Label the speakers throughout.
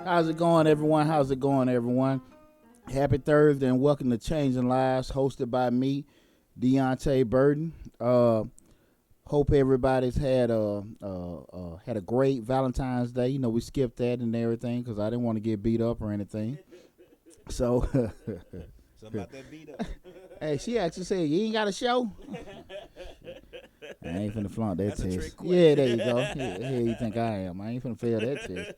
Speaker 1: How's it going, everyone? How's it going, everyone? Happy Thursday and welcome to Changing Lives, hosted by me, Deonte Burden. Hope everybody's had a great Valentine's Day. You know, we skipped that and everything because I didn't want to get beat up or anything. So,
Speaker 2: So about that beat up.
Speaker 1: hey, she actually said, "You ain't got a show." I ain't finna flaunt that
Speaker 2: That's a
Speaker 1: test.
Speaker 2: trick question.
Speaker 1: Yeah, there you go. Here you think I am. I ain't finna fail that test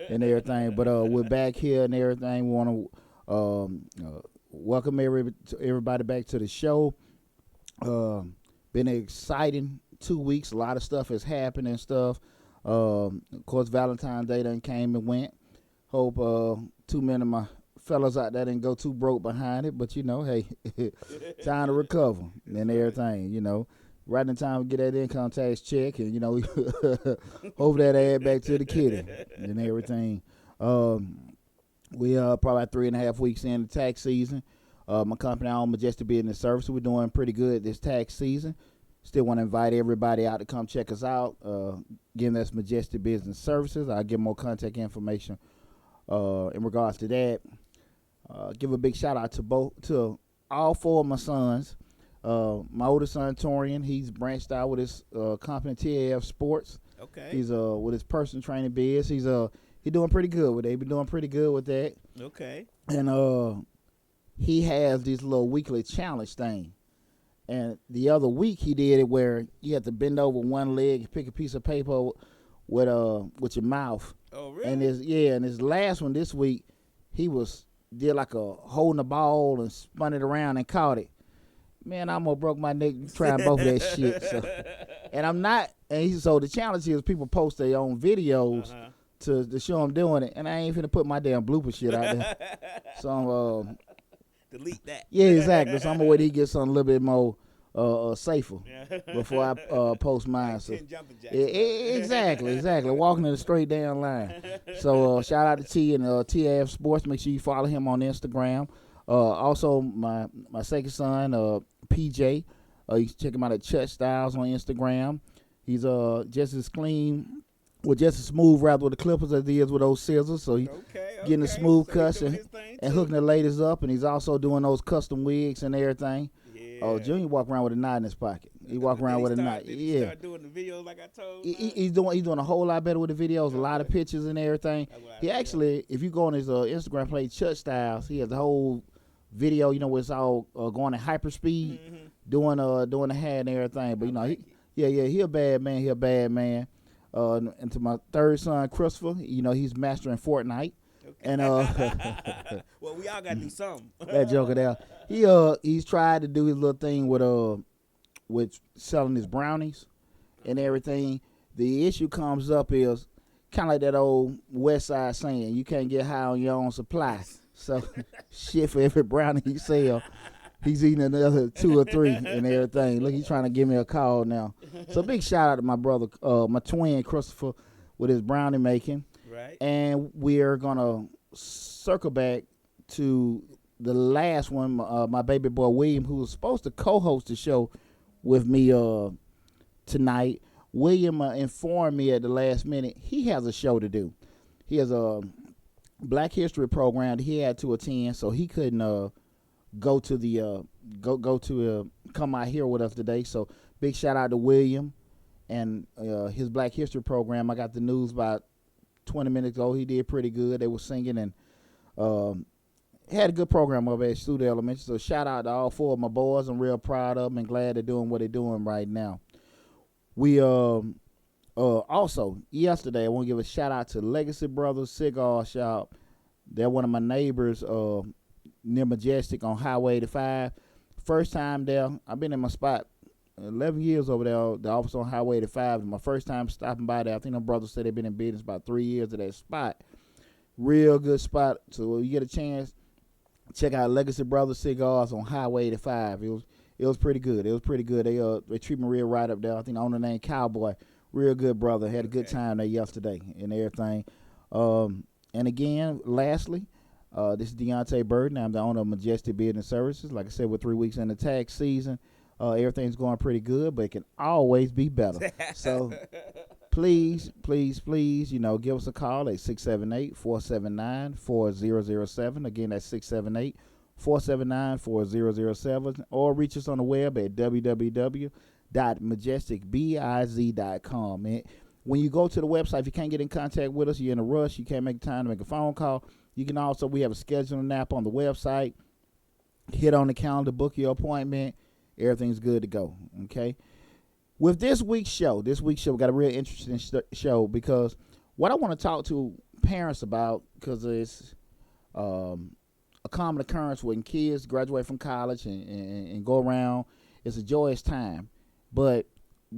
Speaker 1: and everything. But we're back here and everything. We want to welcome everybody back to the show. Been an exciting 2 weeks. A lot of stuff has happened and stuff. Of course, Valentine's Day done came and went. Hope too many of my fellas out there didn't go too broke behind it. But, you know, hey, time to recover and everything, you know. Right in time to get that income tax check and, you know, hope that add back to the kitty and everything. We are probably 3.5 weeks in the tax season. My company, I own Majestic Business Services. We're doing pretty good this tax season. Still want to invite everybody out to come check us out. Again, that's Majestic Business Services. I'll give more contact information in regards to that. Give a big shout out to all four of my sons. My oldest son, Torian, he's branched out with his company, TAF Sports.
Speaker 2: Okay.
Speaker 1: He's with his personal training biz. He's doing pretty good with it. He's been doing pretty good with that.
Speaker 2: Okay.
Speaker 1: And he has this little weekly challenge thing. And the other week he did it where you had to bend over one leg, pick a piece of paper with your mouth.
Speaker 2: Oh, really?
Speaker 1: And his last one this week, he did like a holding the ball and spun it around and caught it. Man, I almost broke my neck trying both of that shit. So. And I'm not. So the challenge is people post their own videos to show them doing it, and I ain't finna put my damn blooper shit out there. So
Speaker 2: delete that.
Speaker 1: Yeah, exactly. So I'm gonna wait till he gets something a little bit more safer before I post mine.
Speaker 2: Like
Speaker 1: so
Speaker 2: 10 jumping jacks.
Speaker 1: exactly. Walking in a straight down line. So shout out to T and TAF Sports. Make sure you follow him on Instagram. Also, my second son, PJ. You can check him out at Church Styles on Instagram. He's just as clean, just as smooth rather with the clippers as he is with those scissors. So he getting a smooth cuts and hooking the ladies up, and he's also doing those custom wigs and everything.
Speaker 2: Yeah.
Speaker 1: Oh, Junior walk around with a knot in his pocket. He walk around with a knot.
Speaker 2: He start doing the videos like I told.
Speaker 1: He's doing a whole lot better with the videos, a lot of pictures and everything. He actually, if you go on his Instagram page, Church Styles, he has the whole video, you know, where it's all going at hyperspeed, doing the hair and everything. But you know, he a bad man. And to my third son, Christopher, you know, he's mastering Fortnite. Okay. And
Speaker 2: well, we all gotta do something.
Speaker 1: That joker there. He's tried to do his little thing with selling his brownies and everything. The issue comes up is kind of like that old West Side saying, you can't get high on your own supply. So shit, for every brownie he sell, he's eating another 2 or 3 and everything. Look, he's trying to give me a call now. So big shout out to my brother, my twin Christopher, with his brownie making.
Speaker 2: Right.
Speaker 1: And we're gonna circle back to the last one, my baby boy William, who was supposed to co-host the show with me tonight. William informed me at the last minute he has a show to do. He has a Black History program that he had to attend, so he couldn't go to the come out here with us today. So big shout out to William and his Black History program. I got the news about 20 minutes ago. He did pretty good. They were singing and had a good program over at Studio Elementary. So shout out to all 4 of my boys. I'm real proud of them and glad they're doing what they're doing right now. We also yesterday I want to give a shout out to Legacy Brothers Cigar Shop. They're one of my neighbors near Majestic on Highway 85. First time there. I've been in my spot 11 years over there, the office on Highway 85. My first time stopping by there. I think my brother said they've been in business about 3 years at that spot. Real good spot. So if you get a chance, check out Legacy Brothers Cigars on Highway 85. It was pretty good. They treat me real right up there. I think the owner named Cowboy. Real good brother. Had a good time there yesterday and everything. And again, lastly, this is Deonte Burden. I'm the owner of Majestic Business Services. Like I said, we're 3 weeks in the tax season. Everything's going pretty good, but it can always be better. So please, please, please, give us a call at 678-479-4007. Again, that's 678-479-4007. Or reach us on the web at www.majesticbiz.com. And when you go to the website, if you can't get in contact with us, you're in a rush, you can't make time to make a phone call, you can also, we have a scheduling app on the website. Hit on the calendar, book your appointment. Everything's good to go, okay? With this week's show, we got a real interesting show because what I want to talk to parents about, because it's a common occurrence when kids graduate from college and go around. It's a joyous time. But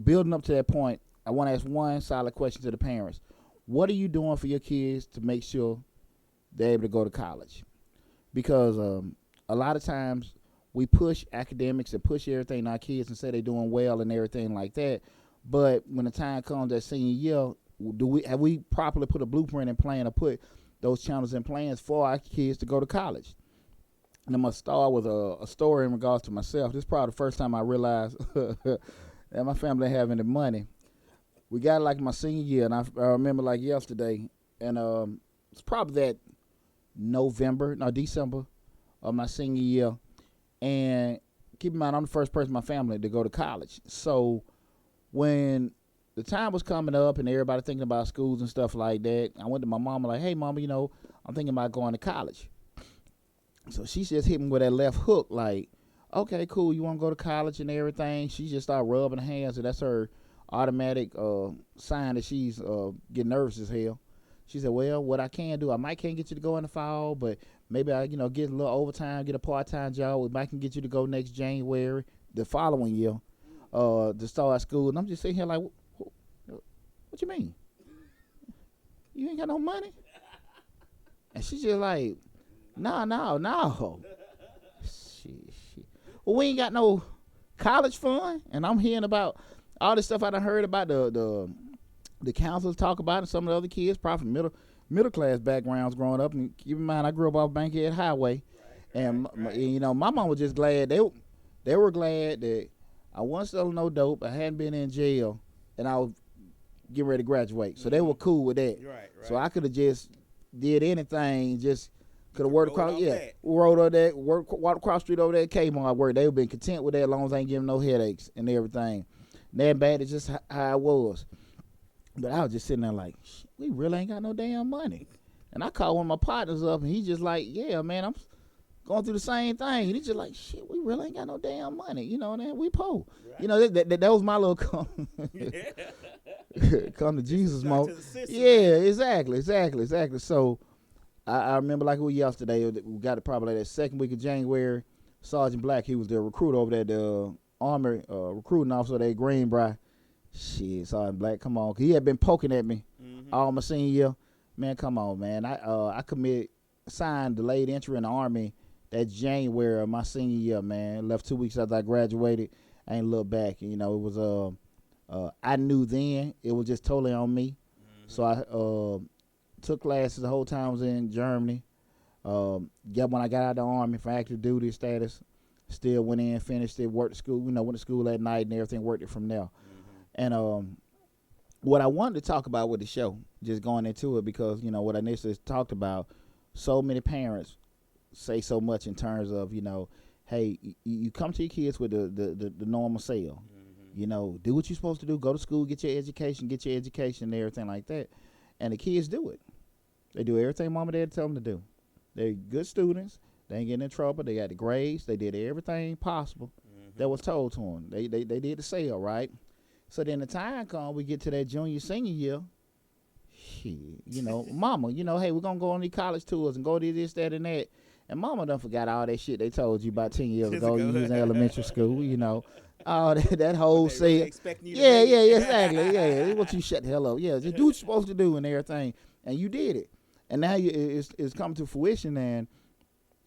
Speaker 1: building up to that point, I want to ask one solid question to the parents. What are you doing for your kids to make sure they're able to go to college? Because a lot of times we push academics and push everything on our kids and say they're doing well and everything like that. But when the time comes that senior year, have we properly put a blueprint in plan or put those channels in plans for our kids to go to college? And I'm going to start with a story in regards to myself. This is probably the first time I realized that my family didn't have any money. We got like my senior year, and I remember like yesterday, and it's probably that December of my senior year. And keep in mind, I'm the first person in my family to go to college. So when the time was coming up and everybody thinking about schools and stuff like that, I went to my mama like, hey, mama, I'm thinking about going to college. So she just hit me with that left hook like, okay, cool, you want to go to college and everything. She just started rubbing her hands, and that's her automatic sign that she's getting nervous as hell. She said, well, what I can do, can't get you to go in the fall, but maybe I, get a little overtime, get a part-time job. We might can get you to go next January, the following year, to start school. And I'm just sitting here like, what you mean? You ain't got no money? And she's just like, no. Shit. Well, we ain't got no college fund. And I'm hearing about all this stuff I done heard about the counselors talk about, and some of the other kids, probably from middle class backgrounds growing up. And keep in mind, I grew up off Bankhead Highway, and my mom was just glad they were glad that I wasn't selling no dope, I hadn't been in jail, and I was getting ready to graduate. So they were cool with that.
Speaker 2: Right.
Speaker 1: So I could have just did anything, just could have worked across,
Speaker 2: walked
Speaker 1: across the street over there at Kmart work. They would have been content with that as long as I ain't giving no headaches and everything. And that bad is just how it was. But I was just sitting there like, we really ain't got no damn money. And I called one of my partners up, and he just like, yeah, man, I'm going through the same thing. And he's just like, shit, we really ain't got no damn money. And we poor. Right. That was my little come to Jesus moment. Yeah, exactly. So I remember like it was yesterday. We got it probably that second week of January. Sergeant Black, he was the recruiter over there, the Army recruiting officer at Greenbrier. Shit, Sergeant Black, come on. He had been poking at me all my senior year. Man, come on, man. I signed delayed entry in the Army that January of my senior year, man. Left 2 weeks after I graduated. I ain't looked back. It was, I knew then it was just totally on me. So I took classes the whole time I was in Germany. When I got out of the Army for active duty status, still went in, finished it, worked at school, went to school at night and everything, worked it from there. And what I wanted to talk about with the show, just going into it, because, what I initially talked about, so many parents say so much in terms of, hey, you come to your kids with the normal sale. Do what you're supposed to do, go to school, get your education and everything like that. And the kids do it. They do everything mom and dad tell them to do. They're good students. They ain't getting in trouble. They got the grades. They did everything possible that was told to them. They did the sale, right? So then the time comes, we get to that junior, senior year. Shit, mama, hey, we're going to go on these college tours and go to this, that, and that. And mama done forgot all that shit they told you about 10 years ago. You was in elementary school, all that whole say. Yeah, exactly. Yeah, what you shut the hell up. Yeah, just do what you're supposed to do and everything. And you did it. And now it's come to fruition, and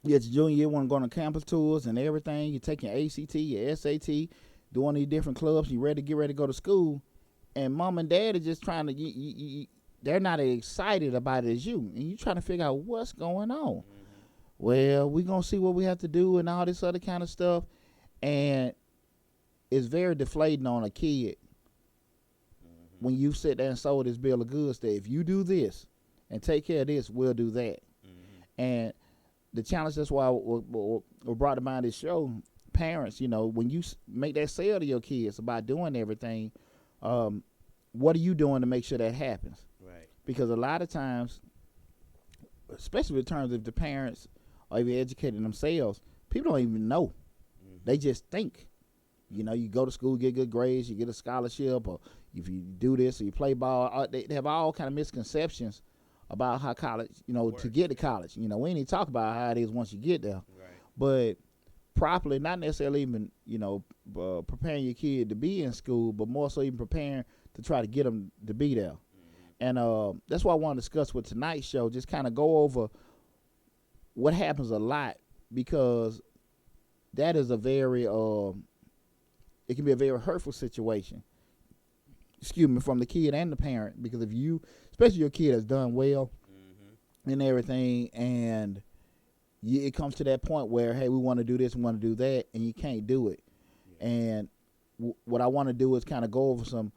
Speaker 1: you at your junior year, want to go on campus tours and everything. You're taking your ACT, your SAT, doing these different clubs. You get ready to go to school, and mom and dad are just trying to. They're not as excited about it as you, and you trying to figure out what's going on. Well, we gonna see what we have to do and all this other kind of stuff, and it's very deflating on a kid
Speaker 2: Mm-hmm.
Speaker 1: when you sit there and sold this bill of goods that if you do this and take care of this, we'll do that.
Speaker 2: Mm-hmm.
Speaker 1: And the challenge, that's why we brought to mind this show, parents, when you make that sale to your kids about doing everything, um, what are you doing to make sure that happens?
Speaker 2: Right.
Speaker 1: Because a lot of times, especially in terms of the parents or even educating themselves, people don't even know.
Speaker 2: Mm-hmm.
Speaker 1: They just think. You go to school, get good grades, you get a scholarship, or if you do this or you play ball, they have all kind of misconceptions about how college, to get to college. We ain't even talk about how it is once you get there.
Speaker 2: Right.
Speaker 1: But properly, not necessarily even, preparing your kid to be in school, but more so even preparing to try to get them to be there.
Speaker 2: Mm-hmm.
Speaker 1: And that's why I want to discuss with tonight's show, just kind of go over what happens a lot, because that is a very, it can be a very hurtful situation. Excuse me, from the kid and the parent, because if you, especially your kid has done well
Speaker 2: Mm-hmm.
Speaker 1: and everything, and it comes to that point where, hey, we want to do this, we want to do that, and you can't do it.
Speaker 2: Yeah.
Speaker 1: And what I want to do is kind of go over some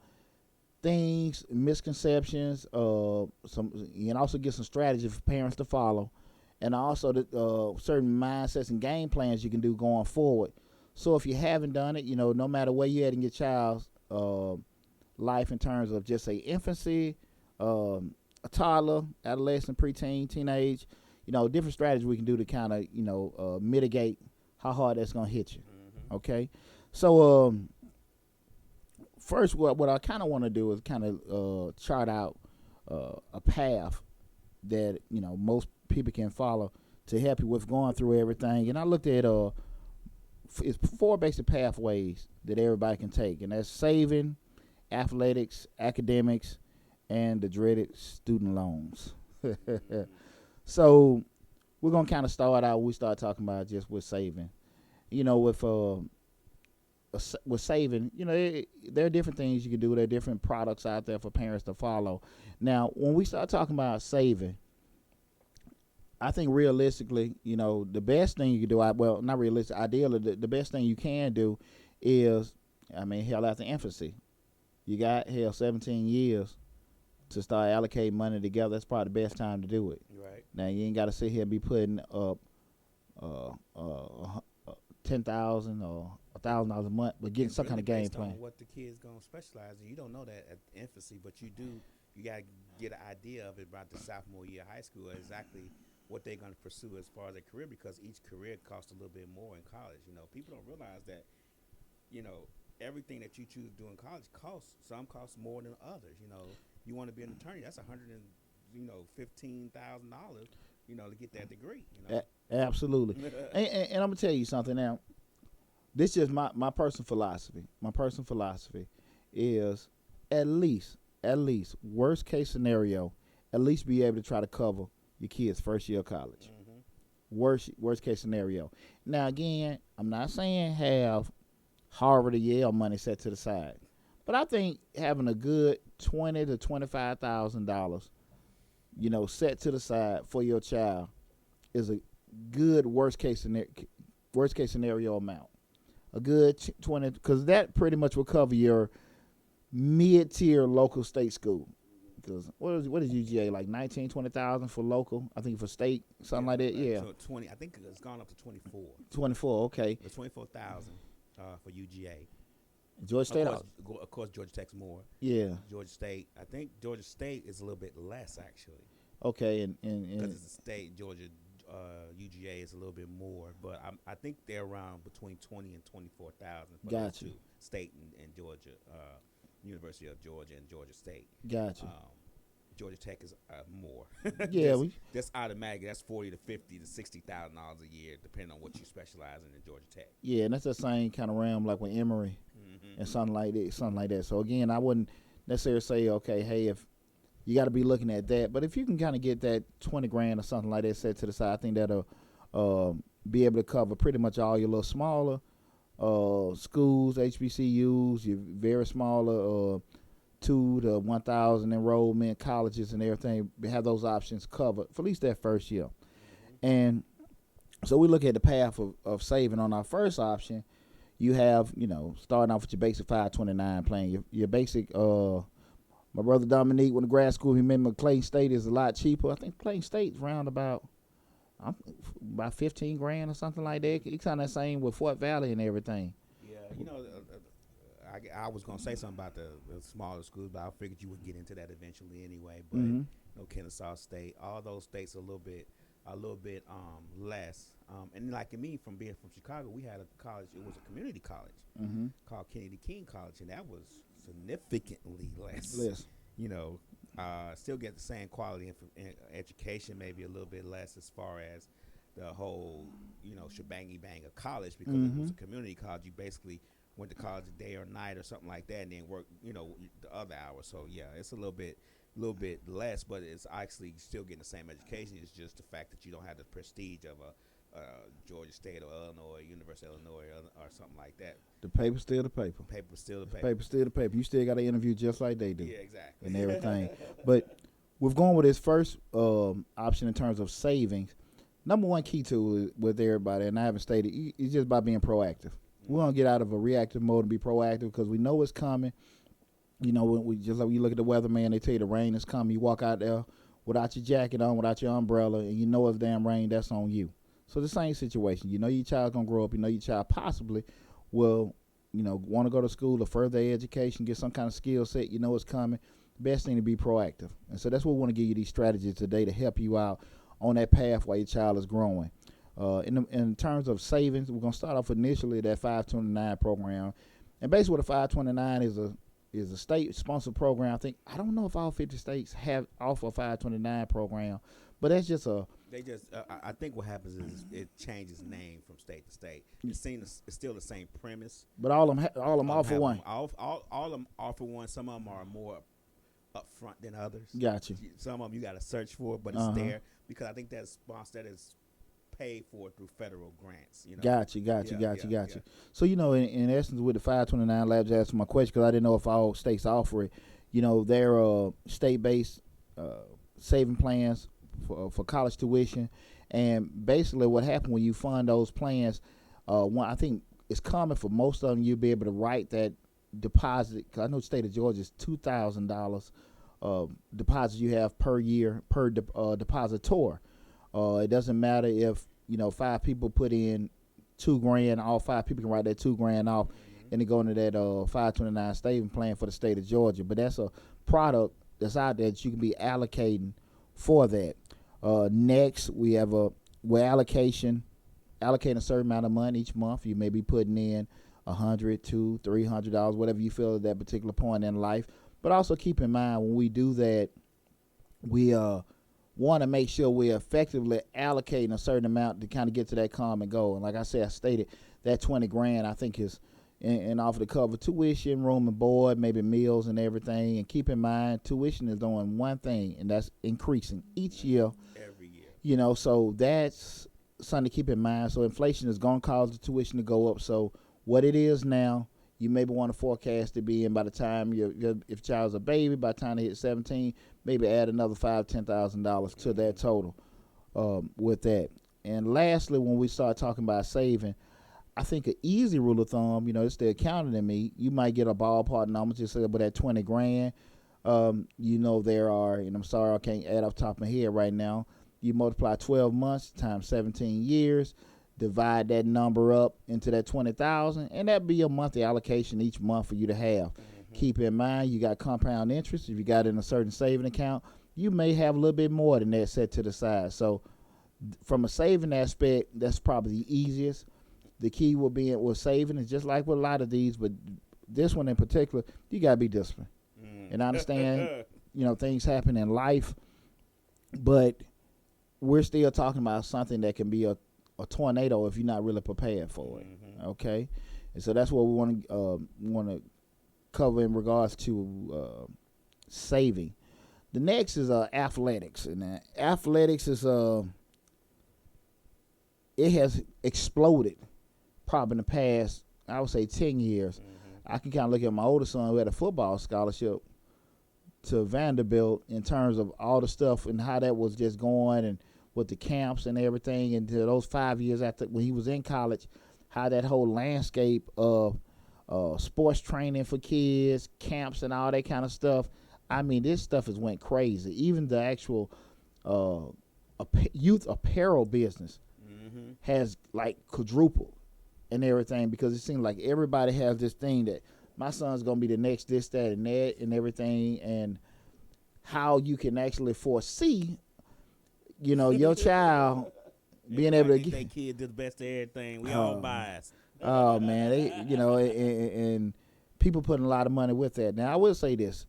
Speaker 1: things, misconceptions, and also get some strategy for parents to follow, and also the certain mindsets and game plans you can do going forward. So if you haven't done it, no matter where you're at in your child's life in terms of just say infancy, a toddler, adolescent, preteen, teenage, different strategies we can do to kind of mitigate how hard that's gonna hit you.
Speaker 2: Mm-hmm.
Speaker 1: Okay, so first, what I kind of want to do is kind of chart out a path that most people can follow to help you with going through everything. And I looked at it's 4 basic pathways that everybody can take, and that's saving, athletics, academics, and the dreaded student loans.
Speaker 2: Mm-hmm.
Speaker 1: So we're gonna kind of start out. We start talking about just with saving. With saving, there are different things you can do. There are different products out there for parents to follow. Now, when we start talking about saving, I think realistically, the best thing you can do, well, not realistic, ideally, the best thing you can do is, hell, after infancy, you got, 17 years to start allocating money together. That's probably the best time to do it.
Speaker 2: Right.
Speaker 1: Now, you ain't got to sit here and be putting up 10,000 or $1,000 a month, but getting some
Speaker 2: Really
Speaker 1: kind of game
Speaker 2: based
Speaker 1: plan.
Speaker 2: on what the kid's gonna specialize in. You don't know that at infancy, but you do. You gotta get an idea of it about the sophomore year of high school, exactly what they're gonna pursue as far as their career, because each career costs a little bit more in college. People don't realize that. Everything that you choose to do in college costs. Some costs more than others. You want to be an attorney. That's $115,000. To get that degree.
Speaker 1: Absolutely. and I'm gonna tell you something now. This is my personal philosophy. My personal philosophy is at least worst case scenario, at least be able to try to cover your kid's first year of college.
Speaker 2: Mm-hmm.
Speaker 1: Worst case scenario. Now again, I'm not saying have Harvard or Yale money set to the side, but I think having a good $20,000 to $25,000, set to the side for your child is a good worst case scenario amount. A good 20, because that pretty much will cover your mid-tier local state school. Because what is UGA, like 19, 20,000 for local? I think for state, something like that. Yeah.
Speaker 2: So 20. I think it's gone up to 24.
Speaker 1: 24. Okay.
Speaker 2: It's 24,000 for UGA.
Speaker 1: Georgia State.
Speaker 2: Of course, Georgia Tech's more.
Speaker 1: Yeah.
Speaker 2: Georgia State. I think Georgia State is a little bit less actually.
Speaker 1: Okay, and
Speaker 2: Because it's a state. Georgia UGA is a little bit more, but I think they're around between 20 and 24,000 for those two, State and Georgia, University of Georgia and Georgia State.
Speaker 1: Gotcha.
Speaker 2: Georgia Tech is more.
Speaker 1: Yeah,
Speaker 2: that's automatic. That's $40,000 to $50,000 to $60,000 a year, depending on what you specialize in Georgia Tech.
Speaker 1: Yeah, and that's the same kind of realm like with Emory and something like that. So again, I wouldn't necessarily say, okay, hey, if you got to be looking at that, but if you can kind of get that 20 grand or something like that set to the side, I think that'll be able to cover pretty much all your little smaller schools, HBCUs, your very smaller 2 to 1,000 enrollment colleges and everything. Have those options covered for at least that first year. And so we look at the path of saving. On our first option, you have, starting off with your basic 529 playing your basic. My brother Dominique went to grad school. He remember Clayton State is a lot cheaper. I think Clayton State's around um, about 15 grand or something like that. It's kind of the same with Fort Valley and everything.
Speaker 2: Yeah, I was gonna say something about the smaller schools, but I figured you would get into that eventually anyway. But
Speaker 1: Mm-hmm.
Speaker 2: Kennesaw State, all those states are a little bit less. And like me, from being from Chicago, we had a college. It was a community college
Speaker 1: Mm-hmm.
Speaker 2: called Kennedy King College, and that was significantly less.
Speaker 1: Less.
Speaker 2: You know, still get the same quality in education, maybe a little bit less as far as the whole shebangy bang of college because it was
Speaker 1: Mm-hmm.
Speaker 2: a community college. You basically went to college a day or night or something like that, and then work the other hours. So yeah, it's a little bit less, but it's actually still getting the same education. It's just the fact that you don't have the prestige of a Georgia State or Illinois, University of Illinois, or something like that.
Speaker 1: The paper's still the paper.
Speaker 2: Paper's still the
Speaker 1: The
Speaker 2: paper.
Speaker 1: paper's still the paper. You still got to interview just like they do
Speaker 2: Yeah, exactly.
Speaker 1: and everything. But we've gone with this first option in terms of savings. Number one key to it with everybody, and I haven't stated, it's just by being proactive. We want to get out of a reactive mode and be proactive because we know it's coming. When we just like you look at the weatherman, they tell you the rain is coming. You walk out there without your jacket on, without your umbrella, and you know it's damn rain. That's on you. So the same situation. You know your child's gonna grow up. You know your child possibly will, want to go to school to further their education, get some kind of skill set. You know it's coming. Best thing to be proactive. And so that's what we want to give you these strategies today to help you out on that path while your child is growing. In terms of savings, we're gonna start off initially that 529 program, and basically what a 529 is a state-sponsored program. I don't know if all 50 states have offer a 529 program, but that's just a.
Speaker 2: They just, I think what happens is it changes name from state to state. It's still the same premise.
Speaker 1: But all them offer one.
Speaker 2: All them offer one. Some of them are more upfront than others.
Speaker 1: Gotcha.
Speaker 2: Some of them you got to search for, but it's there because I think that is paid for through federal grants.
Speaker 1: Gotcha.
Speaker 2: Yeah.
Speaker 1: So in essence, with the 529 labs, asking my question because I didn't know if all states offer it. They're state-based saving plans for college tuition, and basically what happened when you fund those plans, one I think it's common for most of them you'll be able to write that deposit. Because I know the state of Georgia is $2,000 deposit you have per year per depositor. It doesn't matter if 5 people put in $2,000. All 5 people can write that $2,000 off, and they go into that 529 saving plan for the state of Georgia. But that's a product that's out there that you can be allocating for that. Next, we're allocating a certain amount of money each month. You may be putting in $100, $200, $300, whatever you feel at that particular point in life. But also keep in mind when we do that, we want to make sure we're effectively allocating a certain amount to kind of get to that common goal. And like I said, I stated that $20,000 I think is and offer to cover tuition, room and board, maybe meals and everything. And keep in mind, tuition is doing one thing, and that's increasing each year.
Speaker 2: Every year.
Speaker 1: So that's something to keep in mind. So inflation is going to cause the tuition to go up. So what it is now, you maybe want to forecast to be in by the time if child's a baby, by the time they hit 17, maybe add another $5,000-$10,000 to that total with that. And lastly, when we start talking about saving, I think an easy rule of thumb, it's the accountant in me. You might get a ballpark number, just say about that $20,000. There are, and I'm sorry I can't add off the top of my head right now. You multiply 12 months times 17 years, divide that number up into that 20,000, and that'd be your monthly allocation each month for you to have. Keep in mind, you got compound interest. If you got it in a certain saving account, you may have a little bit more than that set to the side. So from a saving aspect, that's probably the easiest. The key with saving is just like with a lot of these, but this one in particular, you got to be disciplined. And I understand, things happen in life, but we're still talking about something that can be a tornado if you're not really prepared for it. Okay? And so that's what we want to cover in regards to saving. The next is athletics, and athletics is it has exploded probably in the past, I would say 10 years. I can kind of look at my older son who had a football scholarship to Vanderbilt in terms of all the stuff and how that was just going and with the camps and everything, and to those 5 years after when he was in college, how that whole landscape of sports training for kids, camps, and all that kind of stuff. I mean, this stuff has went crazy. Even the actual uh, youth apparel business
Speaker 2: Mm-hmm.
Speaker 1: has like quadrupled and everything because it seems like everybody has this thing that my son's gonna be the next this, that, and that, and everything, and how you can actually foresee, your child being able
Speaker 2: Everybody
Speaker 1: to
Speaker 2: think
Speaker 1: get.
Speaker 2: they kid do the best of everything. We all
Speaker 1: Oh,
Speaker 2: biased.
Speaker 1: oh man, and people putting a lot of money with that. Now I will say this: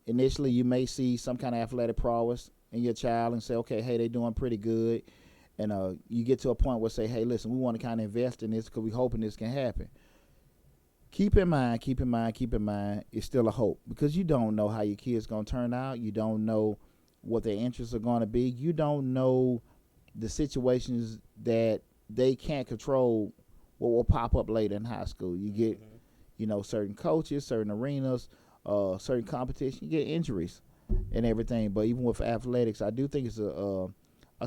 Speaker 1: initially, you may see some kind of athletic prowess in your child and say, okay, hey, they're doing pretty good, and you get to a point where say, hey, listen, we want to kind of invest in this because we're hoping this can happen. Keep in mind, it's still a hope because you don't know how your kid's gonna turn out. You don't know what their interests are gonna be. You don't know the situations that they can't control what will pop up later in high school. You get,
Speaker 2: Mm-hmm.
Speaker 1: certain coaches, certain arenas, certain competition, you get injuries and everything. But even with athletics, I do think it's a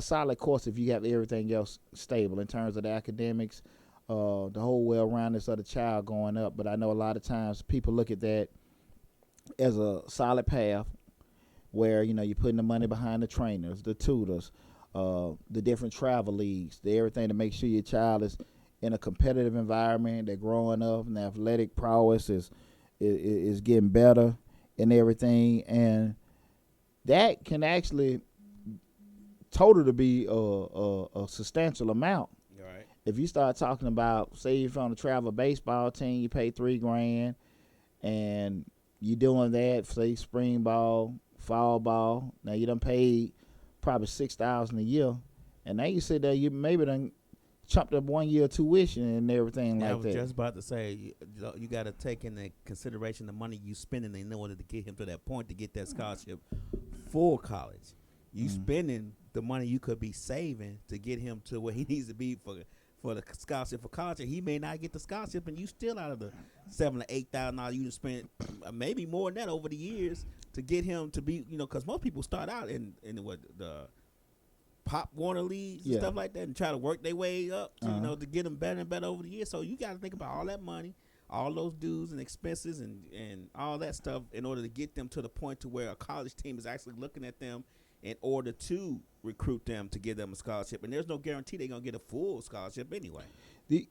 Speaker 1: solid course if you have everything else stable in terms of the academics, the whole well-roundedness of the child going up. But I know a lot of times people look at that as a solid path where you're putting the money behind the trainers, the tutors, the different travel leagues, the everything to make sure your child is in a competitive environment. They're growing up, and the athletic prowess is getting better and everything, and that can actually total to be a substantial amount.
Speaker 2: All right.
Speaker 1: If you start talking about, say, if you're on a travel baseball team, you pay $3,000, and you doing that, say, spring ball, fall ball. Now you done paid probably $6,000 a year, and now you sit there, you maybe done chopped up 1 year tuition and everything
Speaker 2: I
Speaker 1: like
Speaker 2: was
Speaker 1: that.
Speaker 2: just about to say you got to take into consideration the money you spending in order to get him to that point to get that scholarship for college. You spending the money you could be saving to get him to where he needs to be for the scholarship for college, and he may not get the scholarship, and you still out of the $7,000 to $8,000 you spent, maybe more than that over the years to get him to be, because most people start out in what the Pop Warner leagues and
Speaker 1: Yeah.
Speaker 2: stuff like that, and try to work their way up, to,
Speaker 1: Uh-huh.
Speaker 2: to get them better and better over the years. So you got to think about all that money, all those dues and expenses, and all that stuff in order to get them to the point to where a college team is actually looking at them in order to recruit them to give them a scholarship. And there's no guarantee they're gonna get a full scholarship anyway.
Speaker 1: The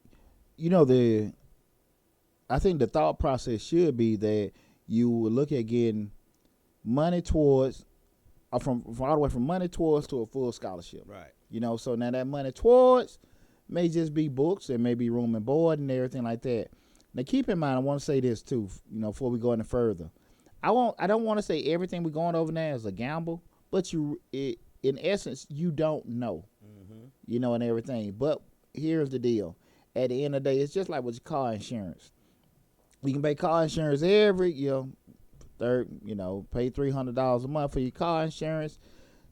Speaker 1: you know the I think the thought process should be that you would look at getting money towards from all the way from money towards to a full scholarship.
Speaker 2: Right.
Speaker 1: So now that money towards may just be books and maybe room and board and everything like that. Now keep in mind, I want to say this too, before we go any further. I don't want to say everything we're going over now is a gamble, but in essence, you don't know,
Speaker 2: Mm-hmm.
Speaker 1: and everything. But here's the deal: at the end of the day, it's just like with your car insurance. You can pay car insurance every pay $300 a month for your car insurance.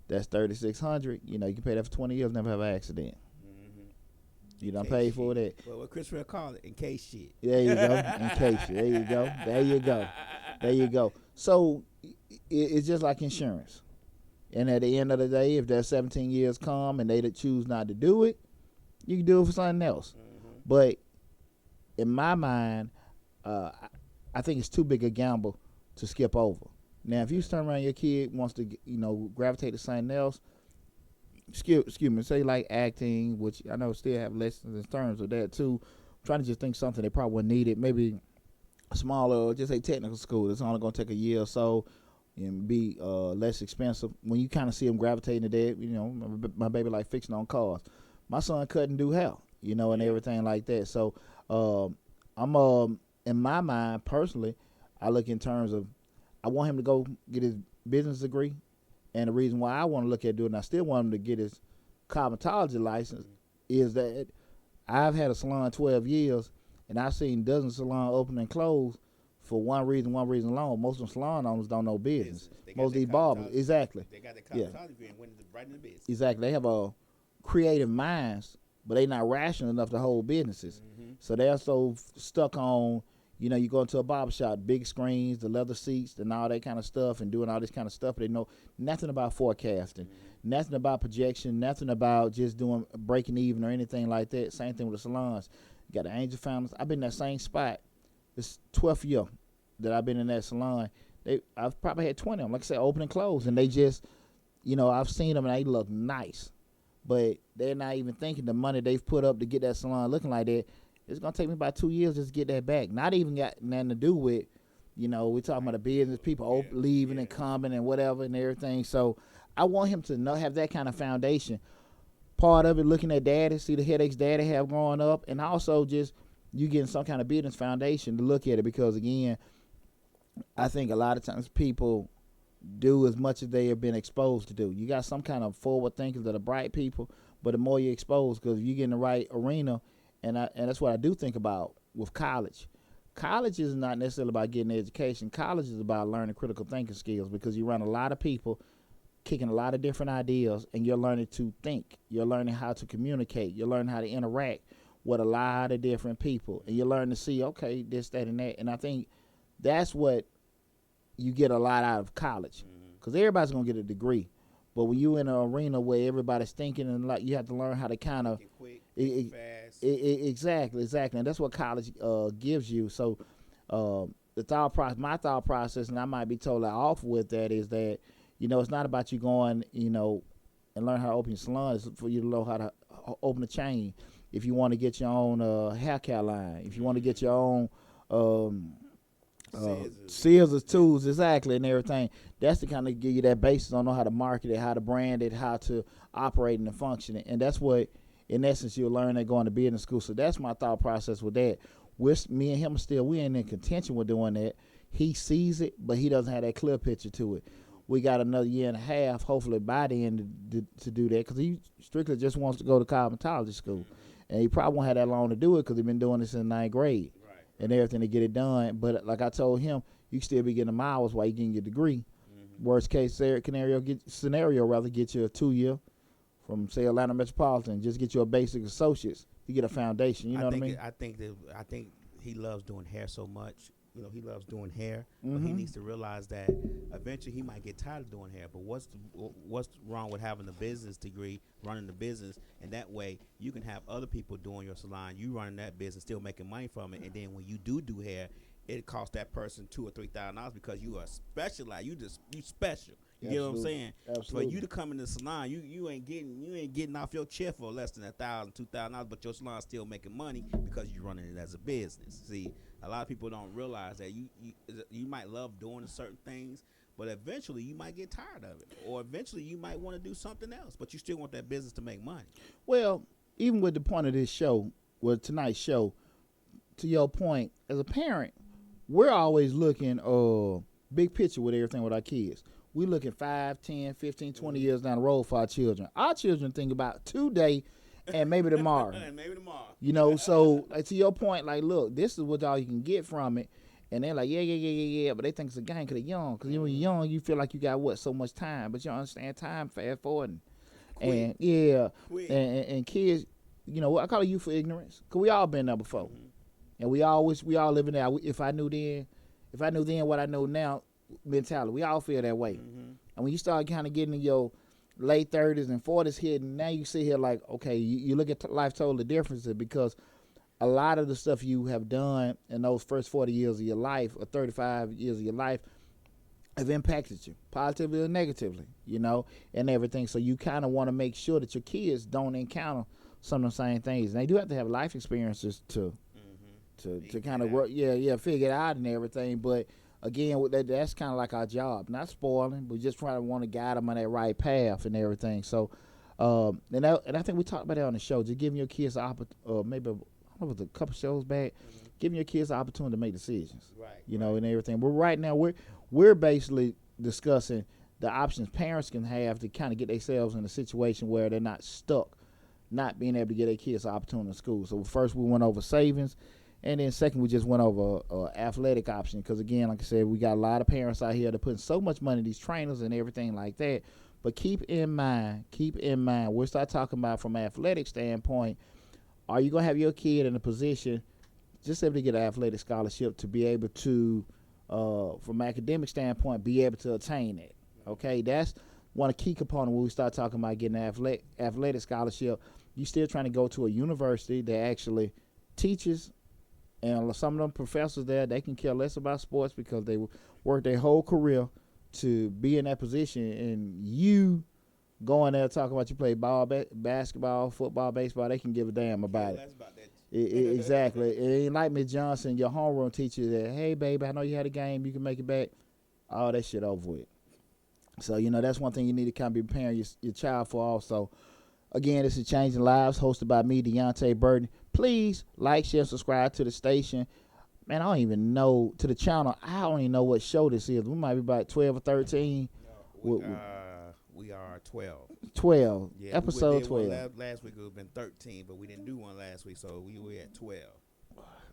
Speaker 1: That's $3,600. You can pay that for 20 years, never have an accident.
Speaker 2: Mm-hmm.
Speaker 1: You don't pay for that.
Speaker 2: Well, what Chris will call it, in case shit.
Speaker 1: There you go. In case you. There you go. There you go. There you go. So it's just like insurance. And at the end of the day, if that 17 years come and they choose not to do it, you can do it for something else.
Speaker 2: Mm-hmm.
Speaker 1: But in my mind, I think it's too big a gamble to skip over. Now, if you turn around, your kid wants to, gravitate to something else. Excuse me, say like acting, which I know still have lessons in terms of that too. I'm trying to just think something they probably wouldn't need it. Maybe a smaller, just a technical school. It's only going to take a year or so and be less expensive. When you kind of see them gravitating to that, my baby like fixing on cars. My son couldn't do hair, and everything like that. So I'm in my mind personally, I look in terms of I want him to go get his business degree, and the reason why I want to look at doing, I still want him to get his cosmetology license, is that I've had a salon 12 years, and I've seen dozens of salons open and close for one reason alone. Most of them salon owners don't know business. Most of these barbers, exactly.
Speaker 2: They got their
Speaker 1: Yeah.
Speaker 2: cosmetology degree and went right in the business.
Speaker 1: Exactly. They have a creative minds, but they not rational enough to hold businesses.
Speaker 2: Mm-hmm.
Speaker 1: So they're so stuck on, you go into a barbershop, big screens, the leather seats, and all that kind of stuff, and doing all this kind of stuff. They know nothing about forecasting, Nothing about projection, nothing about just doing breaking even or anything like that. Same thing with the salons. You got the Angel Founders. I've been in that same spot. This 12th year that I've been in that salon. I've probably had 20 of them, like I said, open and close, and they just, I've seen them and they look nice, but they're not even thinking the money they've put up to get that salon looking like that. It's gonna take me about 2 years just to get that back. Not even got nothing to do with, we're talking about the business, people leaving and coming and whatever and everything. So I want him to have that kind of foundation. Part of it, looking at daddy, see the headaches daddy have growing up, and also just you getting some kind of business foundation to look at it, because again, I think a lot of times people do as much as they have been exposed to do. You got some kind of forward thinkers that are bright people, but the more you're exposed, because if you get in the right arena, and that's what I do think about with college. College is not necessarily about getting education. College is about learning critical thinking skills, because you run a lot of people kicking a lot of different ideas, and you're learning to think. You're learning how to communicate. You're learning how to interact with a lot of different people, and you're learning to see, okay, this, that, and that. And I think that's what you get a lot out of college, because everybody's gonna get a degree, but when you in an arena where everybody's thinking, and like, you have to learn how to kind of
Speaker 2: fast.
Speaker 1: Exactly, and that's what college gives you. So the thought process, my thought process, and I might be totally off with that, is that it's not about you going and learn how to open your salon. It's for you to know how to open a chain. If you want to get your own hair care line, if you want to get your own scissors, tools, exactly, and everything. That's to kind of give you that basis on know how to market it, how to brand it, how to operate and function it. And that's what, in essence, you'll learn at going to business school. So that's my thought process with that. Me and him we ain't in contention with doing that. He sees it, but he doesn't have that clear picture to it. We got another year and a half, hopefully by the end, to do that, because he strictly just wants to go to cosmetology school. And he probably won't have that long to do it, because he's been doing this in 9th grade. And everything to get it done. But like I told him, you can still be getting the miles while you getting your degree. Worst case scenario, get you a 2-year from, say, Atlanta Metropolitan. Just get you a basic associates. You get a foundation. You know what I mean?
Speaker 2: I think he loves doing hair so much. He loves doing hair, but he needs to realize that eventually he might get tired of doing hair. But what's wrong with having a business degree, running the business, and that way you can have other people doing your salon, you running that business, still making money from it, and then when you do hair, it costs that person $2,000 or $3,000 because you are specialized. You special. You get what I'm saying?
Speaker 1: Absolutely.
Speaker 2: For you to come in the salon, you ain't getting off your chair for less than $1,000, $2,000, but your salon's still making money because you're running it as a business. See, a lot of people don't realize that you might love doing certain things, but eventually you might get tired of it, or eventually you might want to do something else, but you still want that business to make money.
Speaker 1: Well, even with the point of this show, with tonight's show, to your point, as a parent, we're always looking big picture with everything with our kids. We looking 5, 10, 15, 20 years down the road for our children. Our children think about today and maybe tomorrow. So like, to your point, like, look, this is what all you can get from it. And they're like, yeah, but they think it's a game because they're young. Because when you're young, you feel like you got so much time, but you don't understand time fast forwarding. And and kids, I call it youth for ignorance, because we all been there before, and we all live in there. If I knew then what I know now mentality, we all feel that way. And when you start kind of getting in your late 30s and 40s hitting, now you sit here like, okay, you look at life totally different, because a lot of the stuff you have done in those first 40 years of your life or 35 years of your life have impacted you positively or negatively, and everything. So you kind of want to make sure that your kids don't encounter some of the same things. And they do have to have life experiences to kind of work, figure it out and everything. But again, that's kind of like our job, not spoiling, but just trying to want to guide them on that right path and everything. So, and I think we talked about that on the show, just giving your kids maybe, I don't know, it was a couple shows back, giving your kids the opportunity to make decisions, and everything. But right now we're basically discussing the options parents can have to kind of get themselves in a situation where they're not stuck, not being able to get their kids an opportunity in school. So first we went over savings, and then second we just went over athletic option, because again, like I said, we got a lot of parents out here that putting so much money in these trainers and everything like that. But keep in mind, we'll start talking about from an athletic standpoint, are you going to have your kid in a position just able to get an athletic scholarship to be able to, from an academic standpoint, be able to attain it? Okay, that's one key component when we start talking about getting an athletic scholarship. You still trying to go to a university that actually teaches, and some of them professors there, they can care less about sports because they work their whole career to be in that position, and you going there talking about you play ball, basketball, football, baseball, they can give a damn about it.
Speaker 2: About that.
Speaker 1: Exactly. It ain't like Miss Johnson, your homeroom teacher, that, hey, baby, I know you had a game, you can make it back. All that shit over with. So, that's one thing you need to kind of be preparing your child for also. Again, this is Changing Lives, hosted by me, Deonte Burton. Please like, share, subscribe to the station. Man, I don't even know, to the channel, I don't even know what show this is. We might be about 12 or 13.
Speaker 2: No, we are 12.
Speaker 1: 12.
Speaker 2: Yeah,
Speaker 1: Episode
Speaker 2: we
Speaker 1: 12.
Speaker 2: Last week it would have been 13, but we didn't do one last week, so we were at 12.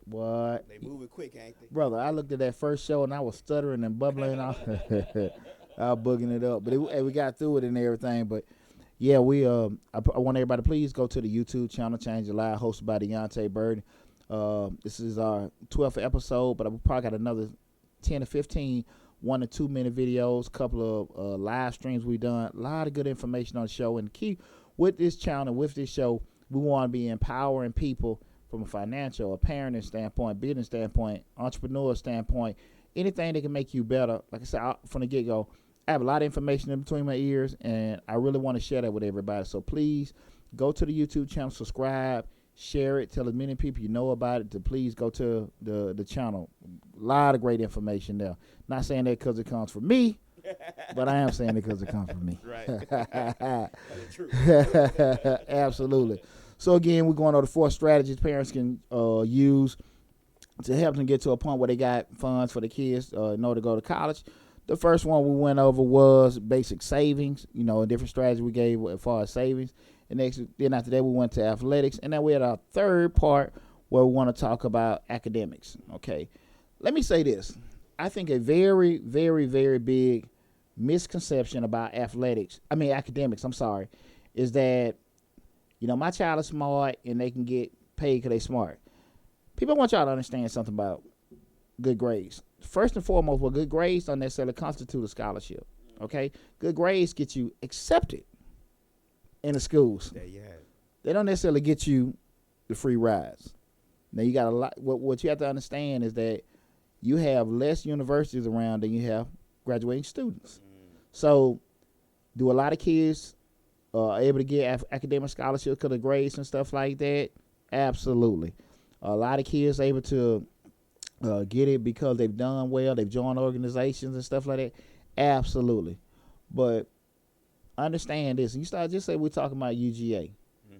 Speaker 1: What?
Speaker 2: They moving quick, ain't they?
Speaker 1: Brother, I looked at that first show and I was stuttering and bubbling. I was booging it up. But we got through it and everything. But yeah, I want everybody to please go to the YouTube channel, Change Your Life, hosted by Deonte Burton. This is our 12th episode, but we probably got another 10 to 15 1 to 2 minute videos, a couple of live streams we done, a lot of good information on the show. And key with this channel, with this show, we want to be empowering people from a financial, a parenting standpoint, business standpoint, entrepreneur standpoint, anything that can make you better. Like I said, from the get-go, I have a lot of information in between my ears, and I really want to share that with everybody. So please go to the YouTube channel, subscribe, share it, tell as many people you know about it to please go to the channel. A lot of great information there. Not saying that because it comes from me, but I am saying it because it comes from me.
Speaker 2: Right. That's true.
Speaker 1: Absolutely. So again, we're going over the 4 strategies parents can use to help them get to a point where they got funds for the kids in order to go to college. The first one we went over was basic savings, a different strategy we gave as far as savings. And then after that, we went to athletics. And then we had our third part where we want to talk about academics. Okay. Let me say this. I think a very, very, very big misconception about academics, is that, my child is smart and they can get paid because they're smart. People want y'all to understand something about good grades. First and foremost, well, good grades don't necessarily constitute a scholarship. Okay? Good grades get you accepted in the schools.
Speaker 2: There you have it.
Speaker 1: They don't necessarily get you the free rides. Now, you got a lot. What you have to understand is that you have less universities around than you have graduating students. So, do a lot of kids able to get academic scholarships because of grades and stuff like that? Absolutely. A lot of kids able to get it because they've done well, they've joined organizations and stuff like that? Absolutely. But understand this. You start just say we're talking about UGA.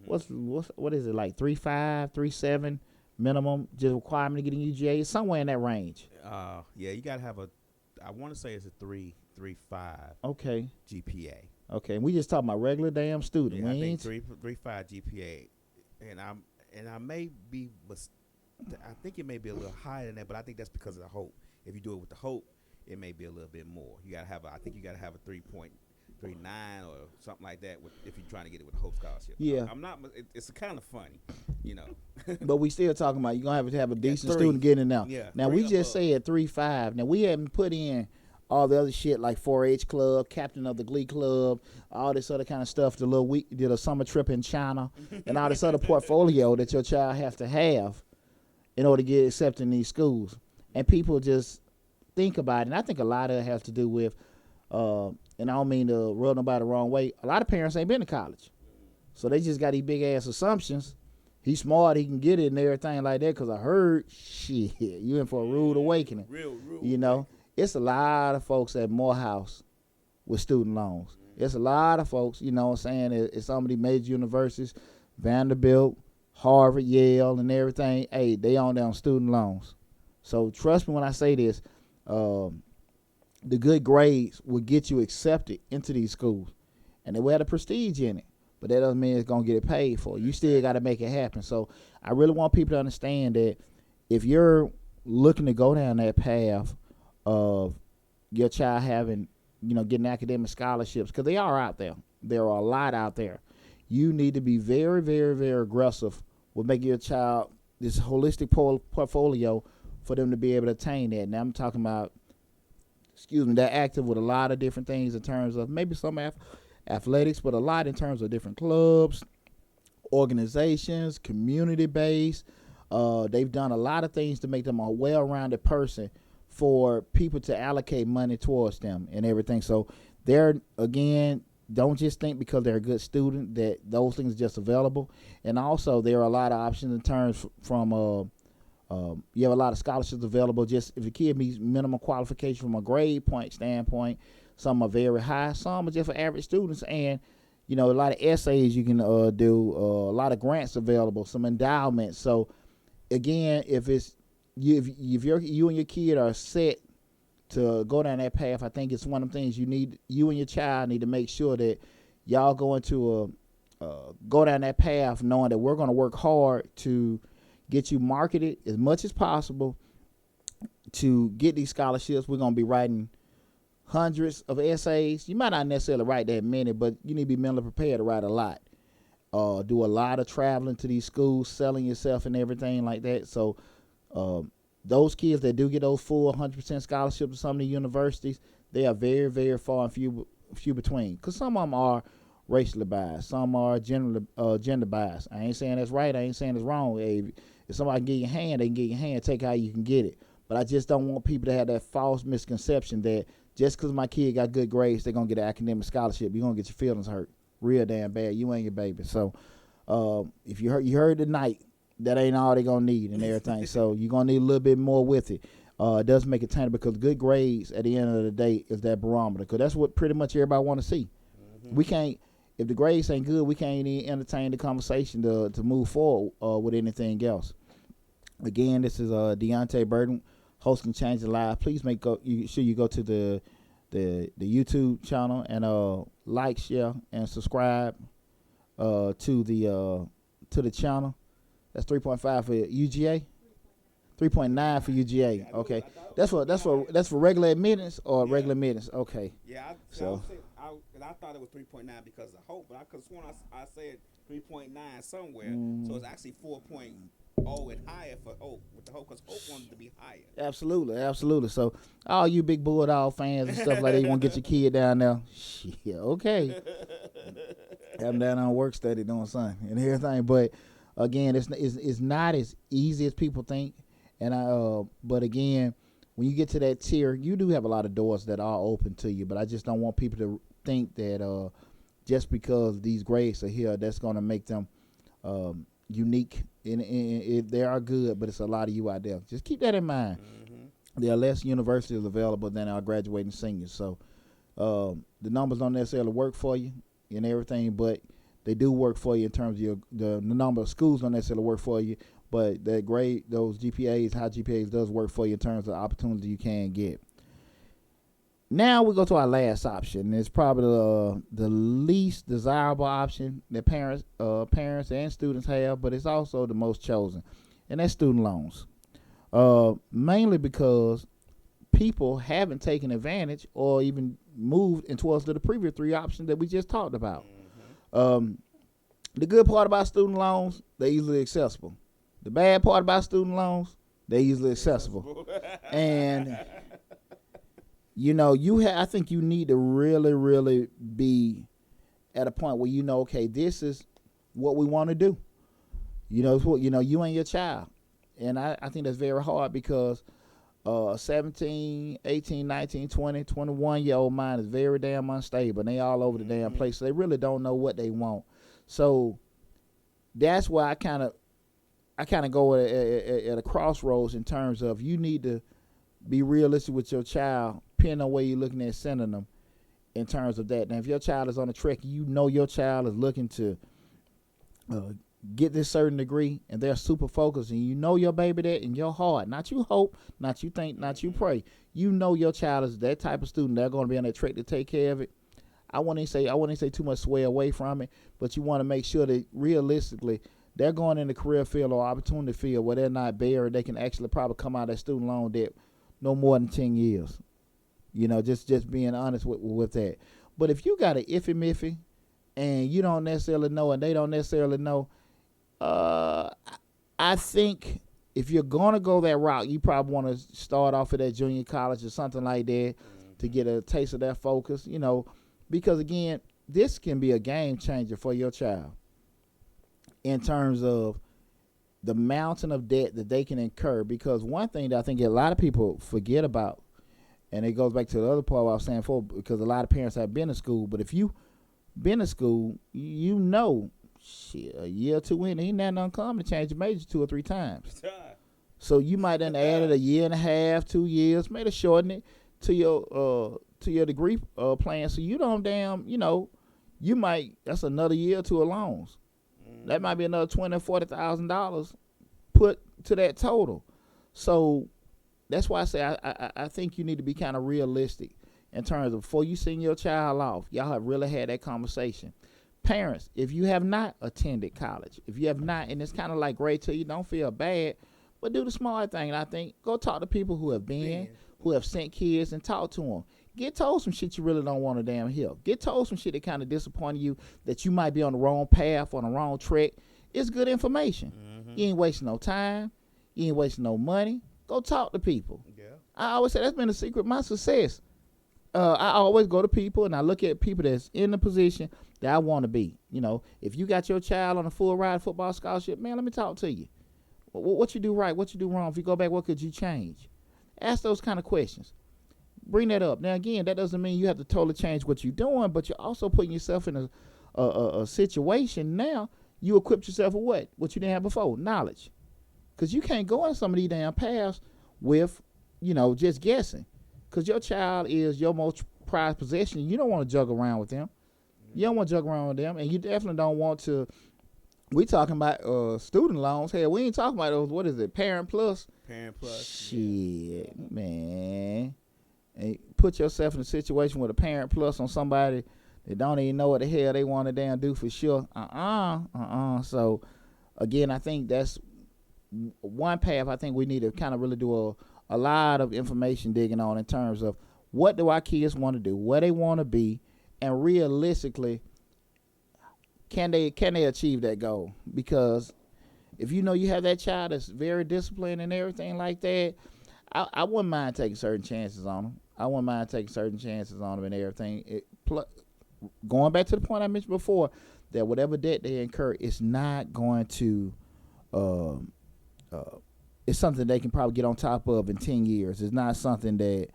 Speaker 1: What is it, like 3.5, 3.7 minimum just requirement to get in UGA? It's somewhere in that range.
Speaker 2: Yeah, you gotta have I want to say it's a 3.5.
Speaker 1: Okay.
Speaker 2: GPA.
Speaker 1: Okay, and we just talking about regular damn student.
Speaker 2: Yeah, I think 3.5 GPA, and I may be, I think it may be a little higher than that, but I think that's because of the hope. If you do it with the hope, it may be a little bit more. I think you gotta have a 3.39 or something like that if you're trying to get it with a hope scholarship.
Speaker 1: Yeah,
Speaker 2: I'm not. It's kind of funny,
Speaker 1: But we still talking about you're gonna have a decent
Speaker 2: 3.
Speaker 1: student getting it now.
Speaker 2: Yeah.
Speaker 1: Now we just said 3.5. Now we haven't put in all the other shit like 4-H club, captain of the Glee club, all this other kind of stuff. The little week did a summer trip in China, and all this other portfolio that your child has to have in order to get accepted in these schools. And people just think about it. And I think a lot of it has to do with, and I don't mean to rub nobody the wrong way, a lot of parents ain't been to college. So they just got these big ass assumptions. He's smart, he can get it and everything like that, because I heard, shit, you in for a rude awakening.
Speaker 2: Real.
Speaker 1: It's a lot of folks at Morehouse with student loans. It's a lot of folks, what I'm saying, at some of these major universities, Vanderbilt, Harvard, Yale, and everything, hey, they on down student loans. So trust me when I say this, the good grades will get you accepted into these schools. And they will have the prestige in it. But that doesn't mean it's going to get it paid for. You still got to make it happen. So I really want people to understand that if you're looking to go down that path of your child having, getting academic scholarships, because they are out there. There are a lot out there. You need to be very, very, very aggressive with making your child this holistic portfolio for them to be able to attain that. Now I'm talking about excuse me, they're active with a lot of different things in terms of maybe some athletics, but a lot in terms of different clubs, organizations, community based. They've done a lot of things to make them a well-rounded person for people to allocate money towards them and everything. So they're, again, don't just think because they're a good student that those things are just available. And also there are a lot of options in terms from you have a lot of scholarships available. Just if your kid meets minimum qualification from a grade point standpoint, some are very high, some are just for average students, and a lot of essays you can do, a lot of grants available, some endowments. So again, if it's if you and your kid are set to go down that path, I think it's one of the things you and your child need to make sure that y'all go into go down that path knowing that we're going to work hard to get you marketed as much as possible to get these scholarships. We're going to be writing hundreds of essays. You might not necessarily write that many, but you need to be mentally prepared to write a lot. Do a lot of traveling to these schools, selling yourself and everything like that. So those kids that do get those full 100% scholarships to some of the universities, they are very, very far and few between. Because some of them are racially biased. Some are gender biased. I ain't saying that's right. I ain't saying it's wrong. Hey, if somebody can get your hand, they can get your hand. Take how you can get it. But I just don't want people to have that false misconception that just because my kid got good grades, they're going to get an academic scholarship. You're going to get your feelings hurt real damn bad. You ain't your baby. So if you heard tonight, that ain't all they're going to need and everything. So you're going to need a little bit more with it. It does make it tender because good grades at the end of the day is that barometer, because that's what pretty much everybody want to see. We can't, if the grades ain't good, we can't even entertain the conversation to move forward with anything else. Again, this is Deonte Burton hosting Change the Live. Please sure you go to the YouTube channel and like, share, and subscribe to the channel. That's 3.5 for UGA. 3.9 for UGA. Okay, that's for regular admittance or regular admittance. Okay.
Speaker 2: Yeah, I thought it was 3.9 because of Hope, but I could have sworn I said 3.9 somewhere. So it's actually 4.0 and higher for Hope with the Hope, because Hope wanted to be higher.
Speaker 1: Absolutely. So all you big Bulldog fans and stuff like that, you want to get your kid down there? Yeah, okay. Have them down on work study doing something and everything, but again, it's not as easy as people think. And but again, when you get to that tier, you do have a lot of doors that are open to you. But I just don't want people to think that just because these grades are here, that's going to make them unique. And they are good, but it's a lot of you out there. Just keep that in mind. There are less universities available than our graduating seniors. So the numbers don't necessarily work for you and everything, but they do work for you in terms of the number of schools don't necessarily work for you. But that grade, those GPAs, high GPAs, does work for you in terms of the opportunity you can get. Now we go to our last option. It's probably the least desirable option that parents and students have, but it's also the most chosen, and that's student loans. Mainly because people haven't taken advantage or even moved in towards the previous three options that we just talked about. The good part about student loans, they're easily accessible. The bad part about student loans, they're easily accessible. And, I think you need to really, really be at a point where okay, this is what we want to do. You and your child. And I think that's very hard because 17, 18, 19, 20, 21-year-old mind is very damn unstable. And they all over the damn place. So they really don't know what they want. So that's why I kind of go at a crossroads in terms of you need to be realistic with your child, depending on where you're looking at sending them in terms of that. Now, if your child is on a track, your child is looking to get this certain degree, and they're super focused, and your baby that in your heart, not you hope, not you think, not you pray. Your child is that type of student. They're going to be on that track to take care of it. I wouldn't say too much sway away from it, but you want to make sure that realistically they're going in the career field or opportunity field where they're not buried. They can actually probably come out of that student loan debt no more than 10 years. Just being honest with that. But if you got an iffy-miffy and you don't necessarily know and they don't necessarily know, I think if you're going to go that route, you probably want to start off at that junior college or something like that. to get a taste of that focus, because again, this can be a game changer for your child in terms of the mountain of debt that they can incur. Because one thing that I think a lot of people forget about, and it goes back to the other part I was saying before, because a lot of parents have been to school, but if you been to school, shit, a year or two in, ain't nothing uncommon to change your major 2 or 3 times. So you might then added a year and a half, 2 years, maybe shorten it to your degree plan. So you don't you might, that's another year or two of loans. That might be another $20,000-$40,000 put to that total. So that's why I say I think you need to be kind of realistic in terms of before you send your child off. Y'all have really had that conversation. Parents, if you have not attended college, if you have not, and it's kind of like great to you, don't feel bad, but do the smart thing. And I think go talk to people who have been, who have sent kids, and talk to them. Get told some shit you really don't want to damn hear. Get told some shit that kind of disappointed you, that you might be on the wrong path, on the wrong track. It's good information. You ain't wasting no time. You ain't wasting no money. Go talk to people. Yeah. I always say that's been the secret of my success. I always go to people and I look at people that's in the position that I want to be. If you got your child on a full ride football scholarship, man, let me talk to you. What you do right? What you do wrong? If you go back, what could you change? Ask those kind of questions. Bring that up. Now, again, that doesn't mean you have to totally change what you're doing, but you're also putting yourself in a situation now. You equipped yourself with what you didn't have before, knowledge. Because you can't go in some of these damn paths with, just guessing. Because your child is your most prized possession. You don't want to juggle around with them. You don't want to juggle around with them, and you definitely don't want to. We talking about student loans. Hell, we ain't talking about those. What is it? Parent Plus.
Speaker 2: Parent Plus.
Speaker 1: Shit, man. And put yourself in a situation with a Parent Plus on somebody that don't even know what the hell they want to damn do for sure. So, again, I think that's one path I think we need to kind of really do a lot of information digging on in terms of what do our kids want to do, where they want to be, and realistically, can they achieve that goal? Because if you have that child that's very disciplined and everything like that, I wouldn't mind taking certain chances on them. And everything. Going back to the point I mentioned before, that whatever debt they incur is not going to, it's something they can probably get on top of in 10 years. It's not something that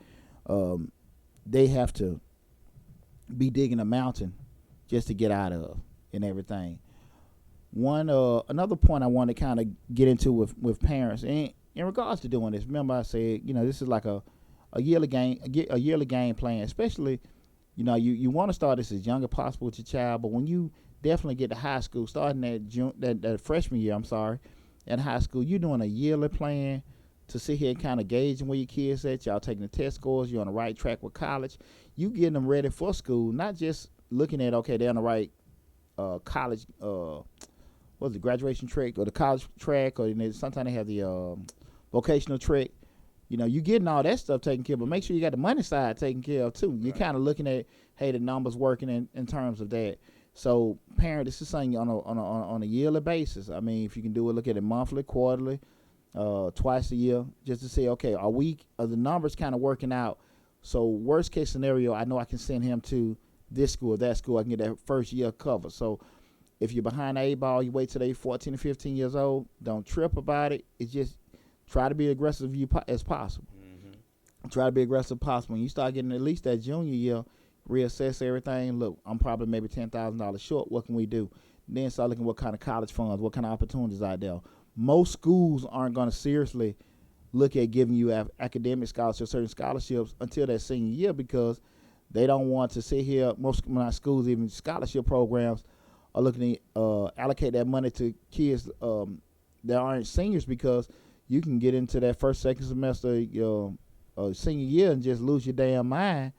Speaker 1: they have to be digging a mountain just to get out of and everything. Another point I want to kind of get into with parents in regards to doing this. Remember I said, this is like a yearly game plan, especially, you want to start this as young as possible with your child, but when you definitely get to high school, starting that freshman year, at high school, you're doing a yearly plan to sit here and kind of gauging where your kids at. Y'all taking the test scores, you're on the right track with college. You getting them ready for school, not just looking at, okay, they're on the right college, graduation track or the college track, or sometimes they have the vocational track. You getting all that stuff taken care of, but make sure you got the money side taken care of too. You're kind of looking at, hey, the numbers working in terms of that. So, parent, this is something on a yearly basis. I mean, if you can do it, look at it monthly, quarterly, twice a year, just to say, okay, are the numbers kind of working out? So, worst case scenario, I know I can send him to this school or that school. I can get that first year covered. So, if you're behind the 8 ball, you wait till they're 14 or 15 years old. Don't trip about it. It's just try to be aggressive as possible. Try to be aggressive as possible. When you start getting at least that junior year, reassess everything. Look, I'm probably maybe $10,000 short. What can we do? Then start looking what kind of college funds, what kind of opportunities out there. Most schools aren't going to seriously look at giving you academic scholarships, certain scholarships until that senior year, because they don't want to sit here. Most of my schools, even scholarship programs, are looking to allocate that money to kids that aren't seniors, because you can get into that first, second semester, your senior year and just lose your damn mind,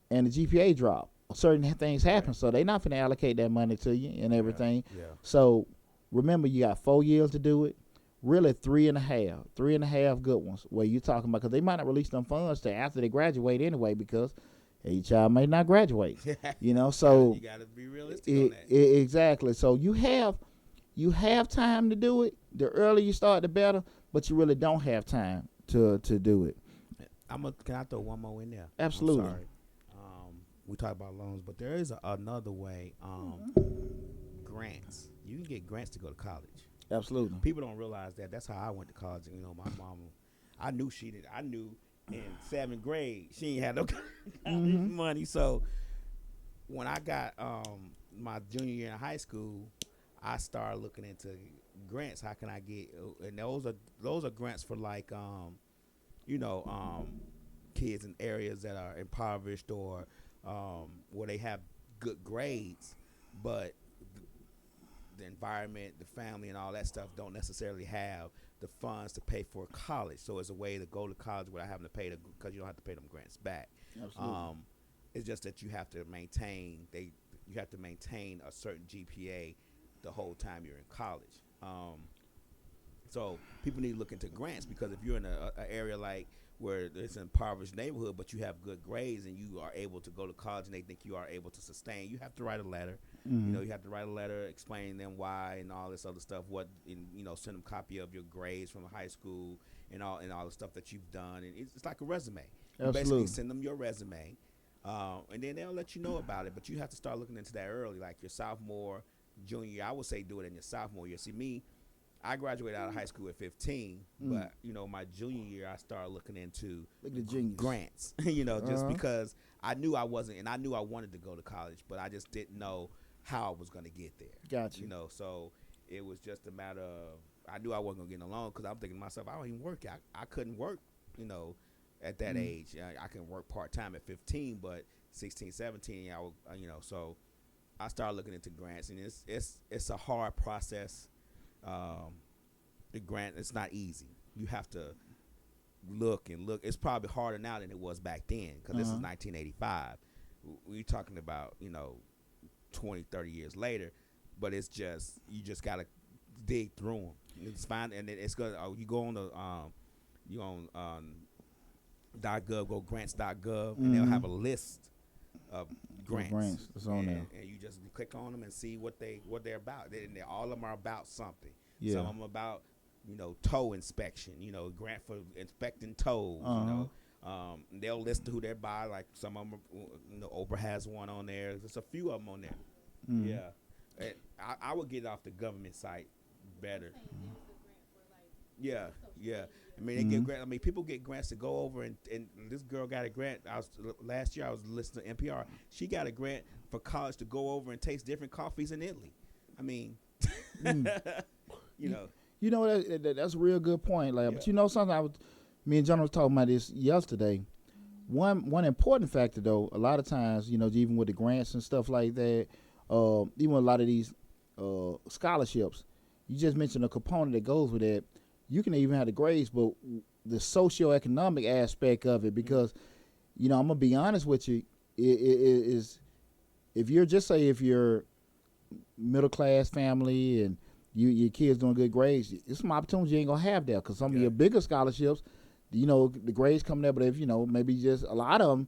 Speaker 1: and the GPA drop. Certain things happen, so they're not going to allocate that money to you and everything. Yeah. So remember, you got 4 years to do it. Really 3.5 good ones where you're talking about, because they might not release them funds till after they graduate anyway, because your child may not graduate. So
Speaker 2: you got to be realistic on that.
Speaker 1: Exactly. So you have time to do it. The earlier you start, the better, but you really don't have time to do it.
Speaker 2: Can I throw one more in there?
Speaker 1: Absolutely.
Speaker 2: I'm sorry. We talk about loans, but there is another way. Grants. You can get grants to go to college.
Speaker 1: Absolutely.
Speaker 2: People don't realize that. That's how I went to college. You know, my mom. I knew she did. I knew in 7th grade she ain't had no college money. So when I got my junior year in high school, I started looking into grants. How can I get? And those are grants for like you know, kids in areas that are impoverished or where they have good grades, but the environment, the family, and all that stuff don't necessarily have the funds to pay for college. So it's a way to go to college without having to pay because you don't have to pay them grants back.
Speaker 1: Absolutely.
Speaker 2: It's just that you have to maintain a certain GPA the whole time you're in college. So people need to look into grants because if you're in a area like where it's an impoverished neighborhood, but you have good grades and you are able to go to college and they think you are able to sustain, you have to write a letter. You know, you have to write a letter explaining them why and all this other stuff. Send them a copy of your grades from high school and all the stuff that you've done. And it's like a resume. You basically send them your resume, and then they'll let you know about it. But you have to start looking into that early, like your sophomore, junior year. I would say do it in your sophomore year. See, me, I graduated out of high school at 15, but my junior year I started looking into grants. Just because I knew I wasn't, and I knew I wanted to go to college, but I just didn't know how I was going to get there.
Speaker 1: Gotcha.
Speaker 2: So it was just a matter of I knew I wasn't going to get a loan because I'm thinking to myself, I don't even work. I couldn't work. At that age, I can work part time at 15, but 16, 17, I was, so I started looking into grants, and it's a hard process. The grant, it's not easy. You have to look and look. It's probably harder now than it was back then because this is 1985. We're talking about 20, 30 years later, but it's just you just gotta dig through them. It's fine, and it's good. You go on .gov, go grants.gov, and they'll have a list of grants.
Speaker 1: It's on there,
Speaker 2: and you just click on them and see what they're about. All of them are about something.
Speaker 1: Yeah.
Speaker 2: Some of them about tow inspection. Grant for inspecting tows. They'll list who they're by. Like some of them, Oprah has one on there. There's a few of them on there. Yeah, I would get off the government site better. Yeah. I mean, they get grants. I mean, people get grants to go over, and this girl got a grant. Last year I was listening to NPR. She got a grant for college to go over and taste different coffees in Italy. I mean,
Speaker 1: that's a real good point. Like, but something me and John was talking about this yesterday. One important factor though, a lot of times, even with the grants and stuff like that, even with a lot of these scholarships, you just mentioned a component that goes with that. You can even have the grades, but the socioeconomic aspect of it, because, I'm gonna be honest with you, is if you're middle class family and your kids doing good grades, it's some opportunities you ain't gonna have there because some of your bigger scholarships, the grades come there, but if maybe just a lot of them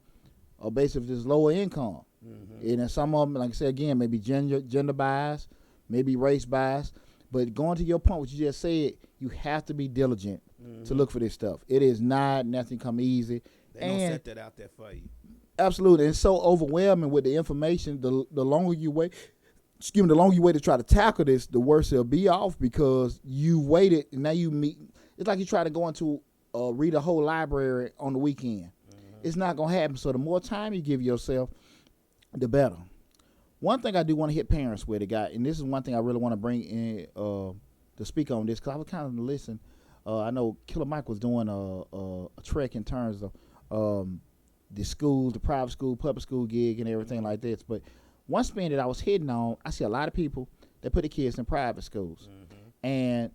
Speaker 1: are basically just lower income, and then some of them, like I said again, maybe gender bias, maybe race bias. But going to your point, what you just said, you have to be diligent to look for this stuff. It is nothing come easy.
Speaker 2: They don't set that out there for you.
Speaker 1: Absolutely. It's so overwhelming with the information. The longer you wait, the longer you wait to try to tackle this, the worse it'll be off because you waited and now you meet. It's like you try to go into read a whole library on the weekend. It's not going to happen. So the more time you give yourself, the better. One thing I do want to hit parents with, and this is one thing I really want to bring in to speak on this because I was kind of listening. I know Killer Mike was doing a trek in terms of the schools, the private school, public school gig, and everything like this. But one spin that I was hitting on, I see a lot of people that put their kids in private schools. And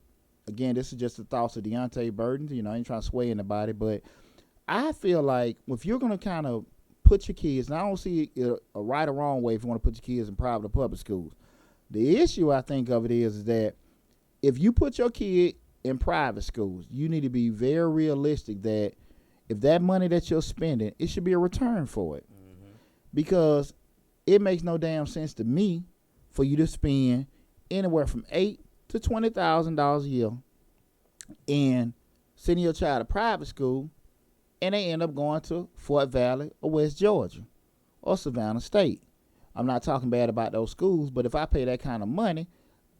Speaker 1: again, this is just the thoughts of Deonte burdens. I ain't trying to sway anybody, but I feel like if you're going to kind of put your kids, and I don't see it a right or wrong way if you want to put your kids in private or public schools. The issue I think of it is that if you put your kid in private schools, you need to be very realistic that if that money that you're spending, it should be a return for it. Because it makes no damn sense to me for you to spend anywhere from $8,000 to $20,000 a year and sending your child to private school and they end up going to Fort Valley or West Georgia or Savannah State. I'm not talking bad about those schools, but if I pay that kind of money,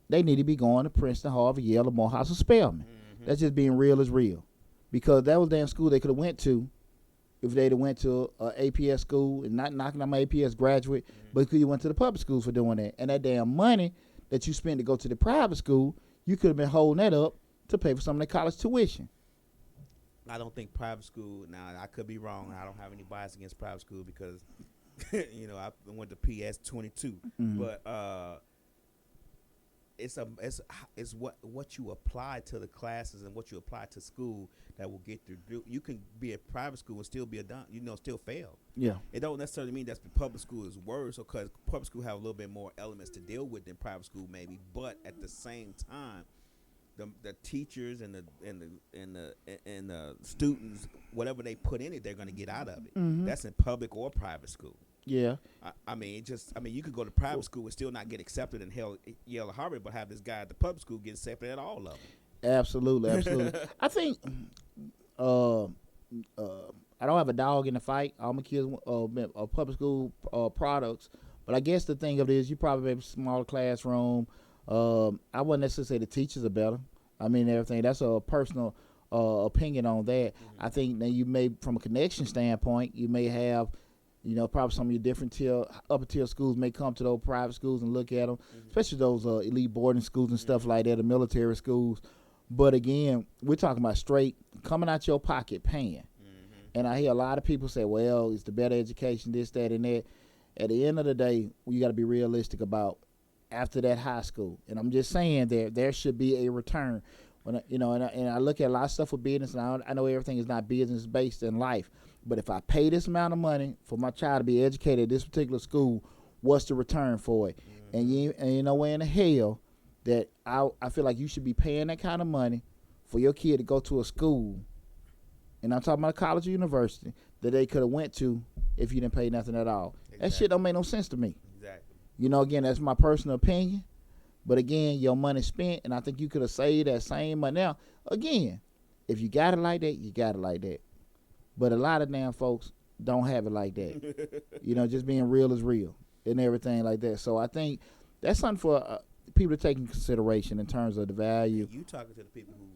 Speaker 1: they need to be going to Princeton, Harvard, Yale, or Morehouse or Spelman. That's just being real as real. Because that was damn school they could have went to if they'd have went to a APS school, and not knocking on my APS graduate, but because you went to the public schools for doing that. And that damn money that you spent to go to the private school, you could have been holding that up to pay for some of the college tuition.
Speaker 2: I don't think private school. Now I could be wrong. I don't have any bias against private school because I went to PS 22, but it's what you apply to the classes and what you apply to school that will get through. You can be at private school and still be still fail.
Speaker 1: Yeah.
Speaker 2: It don't necessarily mean that the public school is worse, because public school have a little bit more elements to deal with than private school maybe, but at the same time, the teachers and the students, whatever they put in it, they're going to get out of it. That's in public or private school.
Speaker 1: Yeah.
Speaker 2: I mean, you could go to private school and still not get accepted in Yale or Harvard, but have this guy at the public school get accepted at all of them.
Speaker 1: Absolutely. I think I don't have a dog in the fight. All my kids are public school products, but I guess the thing of it is you probably have a smaller classroom. I wouldn't necessarily say the teachers are better. I mean, everything. That's a personal opinion on that. I think that you may, from a connection standpoint, you may have, probably some of your different upper tier schools may come to those private schools and look at them, especially those elite boarding schools and stuff like that, the military schools. But again, we're talking about straight coming out your pocket paying. And I hear a lot of people say, well, it's the better education, this, that, and that. At the end of the day, you got to be realistic about after that high school. And I'm just saying there should be a return. When and I look at a lot of stuff with business, and I know everything is not business based in life. But if I pay this amount of money for my child to be educated at this particular school, what's the return for it? And you know where in the hell that I feel like you should be paying that kind of money for your kid to go to a school, and I'm talking about a college or university, that they could have went to if you didn't pay nothing at all. Exactly. That shit don't make no sense to me. Exactly. Again, that's my personal opinion. But again, your money spent, and I think you could have saved that same money. Now, again, if you got it like that, you got it like that. But a lot of damn folks don't have it like that. Just being real is real and everything like that. So I think that's something for people to take in consideration in terms of the value.
Speaker 2: You talking to the people who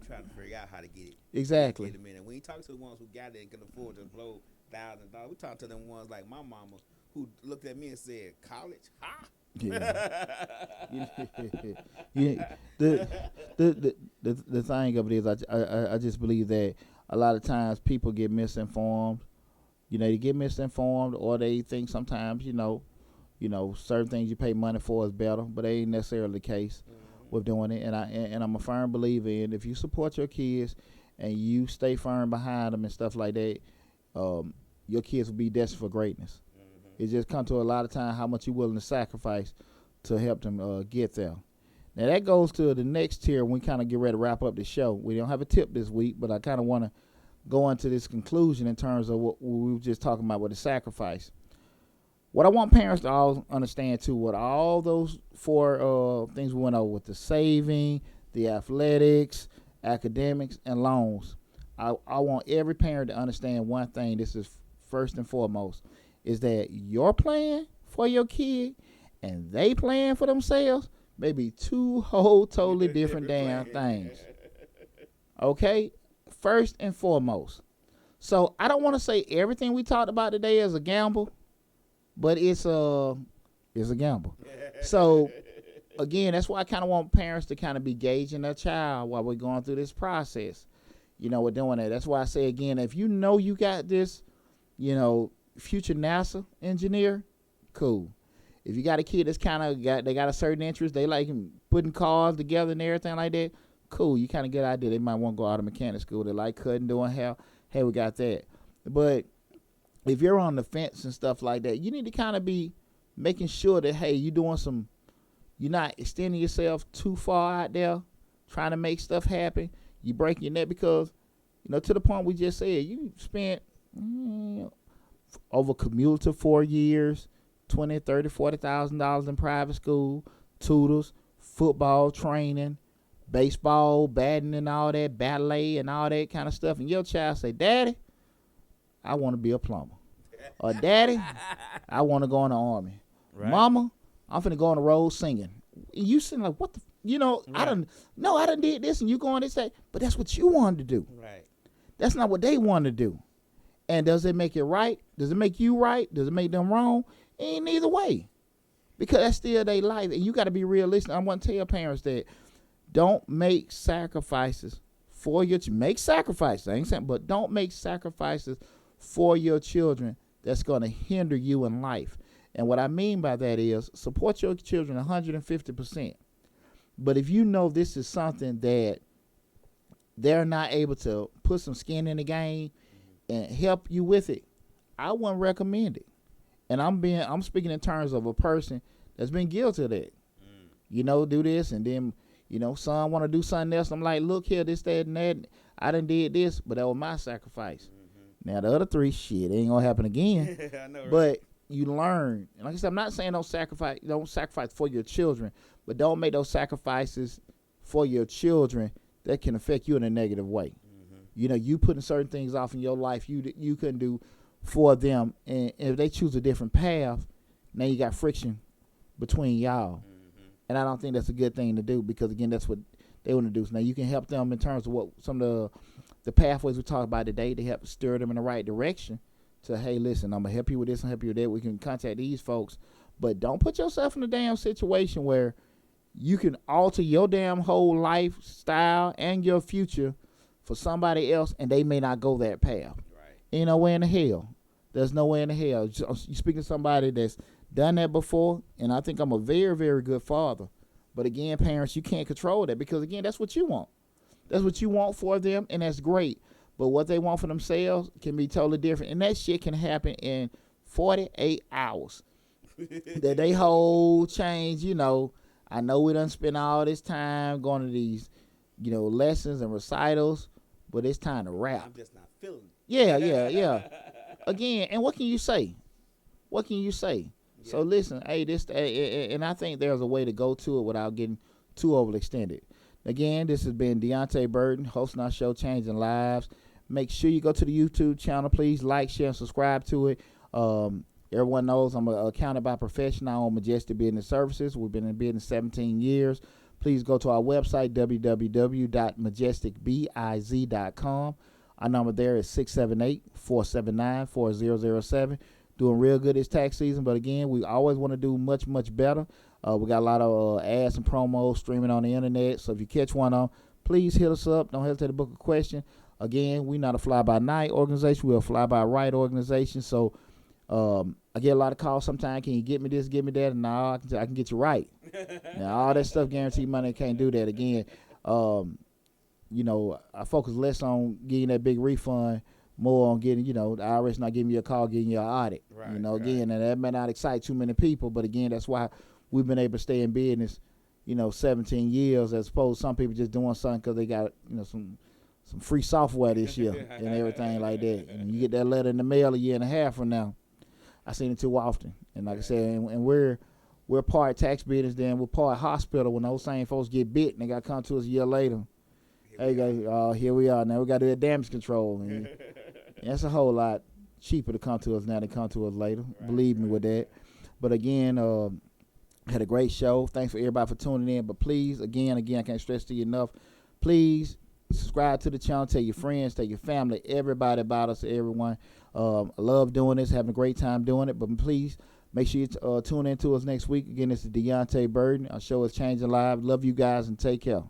Speaker 2: trying to figure out how to get it.
Speaker 1: Exactly.
Speaker 2: Get it. When you talk to the ones who got it and can afford to blow $1,000, we talk to them ones like my mama who looked at me and said, "College, huh?"
Speaker 1: Yeah. The thing of it is, I just believe that a lot of times people get misinformed. They get misinformed, or they think sometimes certain things you pay money for is better, but they ain't necessarily the case with doing it. And I'm a firm believer in, if you support your kids and you stay firm behind them and stuff like that, your kids will be destined for greatness. It just comes to a lot of time how much you're willing to sacrifice to help them get there. Now that goes to the next tier when we kind of get ready to wrap up the show. We don't have a tip this week, but I kind of want to go into this conclusion in terms of what we were just talking about with the sacrifice. What I want parents to all understand too, what all those four things we went over with, the saving, the athletics, academics, and loans. I want every parent to understand one thing. This is first and foremost, is that your plan for your kid and they plan for themselves may be two whole totally different damn things. Okay? First and foremost. So I don't want to say everything we talked about today is a gamble, but it's a gamble. So again, that's why I kind of want parents to kind of be gauging their child while we're going through this process. We're doing that. That's why I say again, if you know you got this, future NASA engineer, cool. If you got a kid that's kind of got a certain interest, they like putting cars together and everything like that, cool. You kind of get an idea. They might want to go out of mechanic school. They like cutting, doing hair. Hey, we got that. But if you're on the fence and stuff like that, you need to kind of be making sure that, hey, you're not extending yourself too far out there, trying to make stuff happen. You break your neck because, to the point we just said, you spent over cumulative 4 years, $20,000, $30,000, $40,000 in private school, tutors, football training, baseball, batting and all that, ballet and all that kind of stuff, and your child say, Daddy, I want to be a plumber. Or Daddy, I want to go in the army.
Speaker 2: Right.
Speaker 1: Mama, I'm finna go on the road singing. And you sitting like, what the, I done did this, and you going to say, but that's what you wanted to do.
Speaker 2: Right.
Speaker 1: That's not what they wanted to do. And does it make it right? Does it make you right? Does it make them wrong? Ain't neither way. Because that's still their life. And you got to be realistic. I want to tell parents that don't make sacrifices for your children. Make sacrifices, I ain't saying, but don't make sacrifices for your children that's going to hinder you in life. And what I mean by that is support your children 150%. But if you know this is something that they're not able to put some skin in the game and help you with it, I wouldn't recommend it. And I'm speaking in terms of a person that's been guilty of that. Do this, and then, son want to do something else. I'm like, look here, this, that, and that. I done did this, but that was my sacrifice. Now the other three, shit, ain't gonna happen again.
Speaker 2: I know, right?
Speaker 1: But you learn. And like I said, I'm not saying don't sacrifice for your children, but don't make those sacrifices for your children that can affect you in a negative way. You putting certain things off in your life you couldn't do for them, and if they choose a different path, now you got friction between y'all. And I don't think that's a good thing to do, because again, that's what they want to do. So now you can help them in terms of what some of the pathways we talked about today to help steer them in the right direction. To, hey, listen, I'm gonna help you with this and help you with that. We can contact these folks, but don't put yourself in a damn situation where you can alter your damn whole lifestyle and your future for somebody else, and they may not go that path.
Speaker 2: Right.
Speaker 1: Ain't no way in the hell. There's no way in the hell. You speaking to somebody that's done that before, and I think I'm a very, very good father. But again, parents, you can't control that, because again, that's what you want. That's what you want for them, and that's great. But what they want for themselves can be totally different, and that shit can happen in 48 hours. That they whole change, I know we done spent all this time going to these, lessons and recitals, but it's time to rap.
Speaker 2: I'm just not feeling it.
Speaker 1: Yeah. Again, and what can you say? Yeah. So listen, hey, and I think there's a way to go to it without getting too overextended. Again, this has been Deonte Burton, hosting our show, Changing Lives. Make sure you go to the YouTube channel. Please like, share, and subscribe to it. Everyone knows I'm accounted by profession. I own Majestic Business Services. We've been in business 17 years. Please go to our website, www.majesticbiz.com. Our number there is 678-479-4007. Doing real good this tax season, but again, we always want to do much, much better. We got a lot of ads and promos streaming on the internet, so if you catch one on, please hit us up. Don't hesitate to book a question. Again, we're not a fly-by-night organization. We're a fly-by-right organization, so I get a lot of calls sometimes. Can you get me this, get me that? And now I can get you right. Now, all that stuff, guaranteed money, can't do that. Again, I focus less on getting that big refund, more on getting, the IRS not giving you a call, getting you an audit.
Speaker 2: Right,
Speaker 1: Again, and that may not excite too many people, but again, that's why we've been able to stay in business, 17 years, as opposed to some people just doing something because they got, some free software this year and everything like that. And you get that letter in the mail a year and a half from now. I seen it too often. And like I said, and we're part tax business, then we're part hospital. When those same folks get bit and they got to come to us a year later. Here we are. Now we got to do that damage control. And that's a whole lot cheaper to come to us now than come to us later. Right, Believe me with that. But again, had a great show. Thanks for everybody for tuning in. But please, again, I can't stress to you enough. Please subscribe to the channel. Tell your friends, tell your family, everybody about us, everyone. I love doing this, having a great time doing it. But please make sure you tune in to us next week. Again, this is Deonte Burton. Our show is Changing Lives. Love you guys and take care.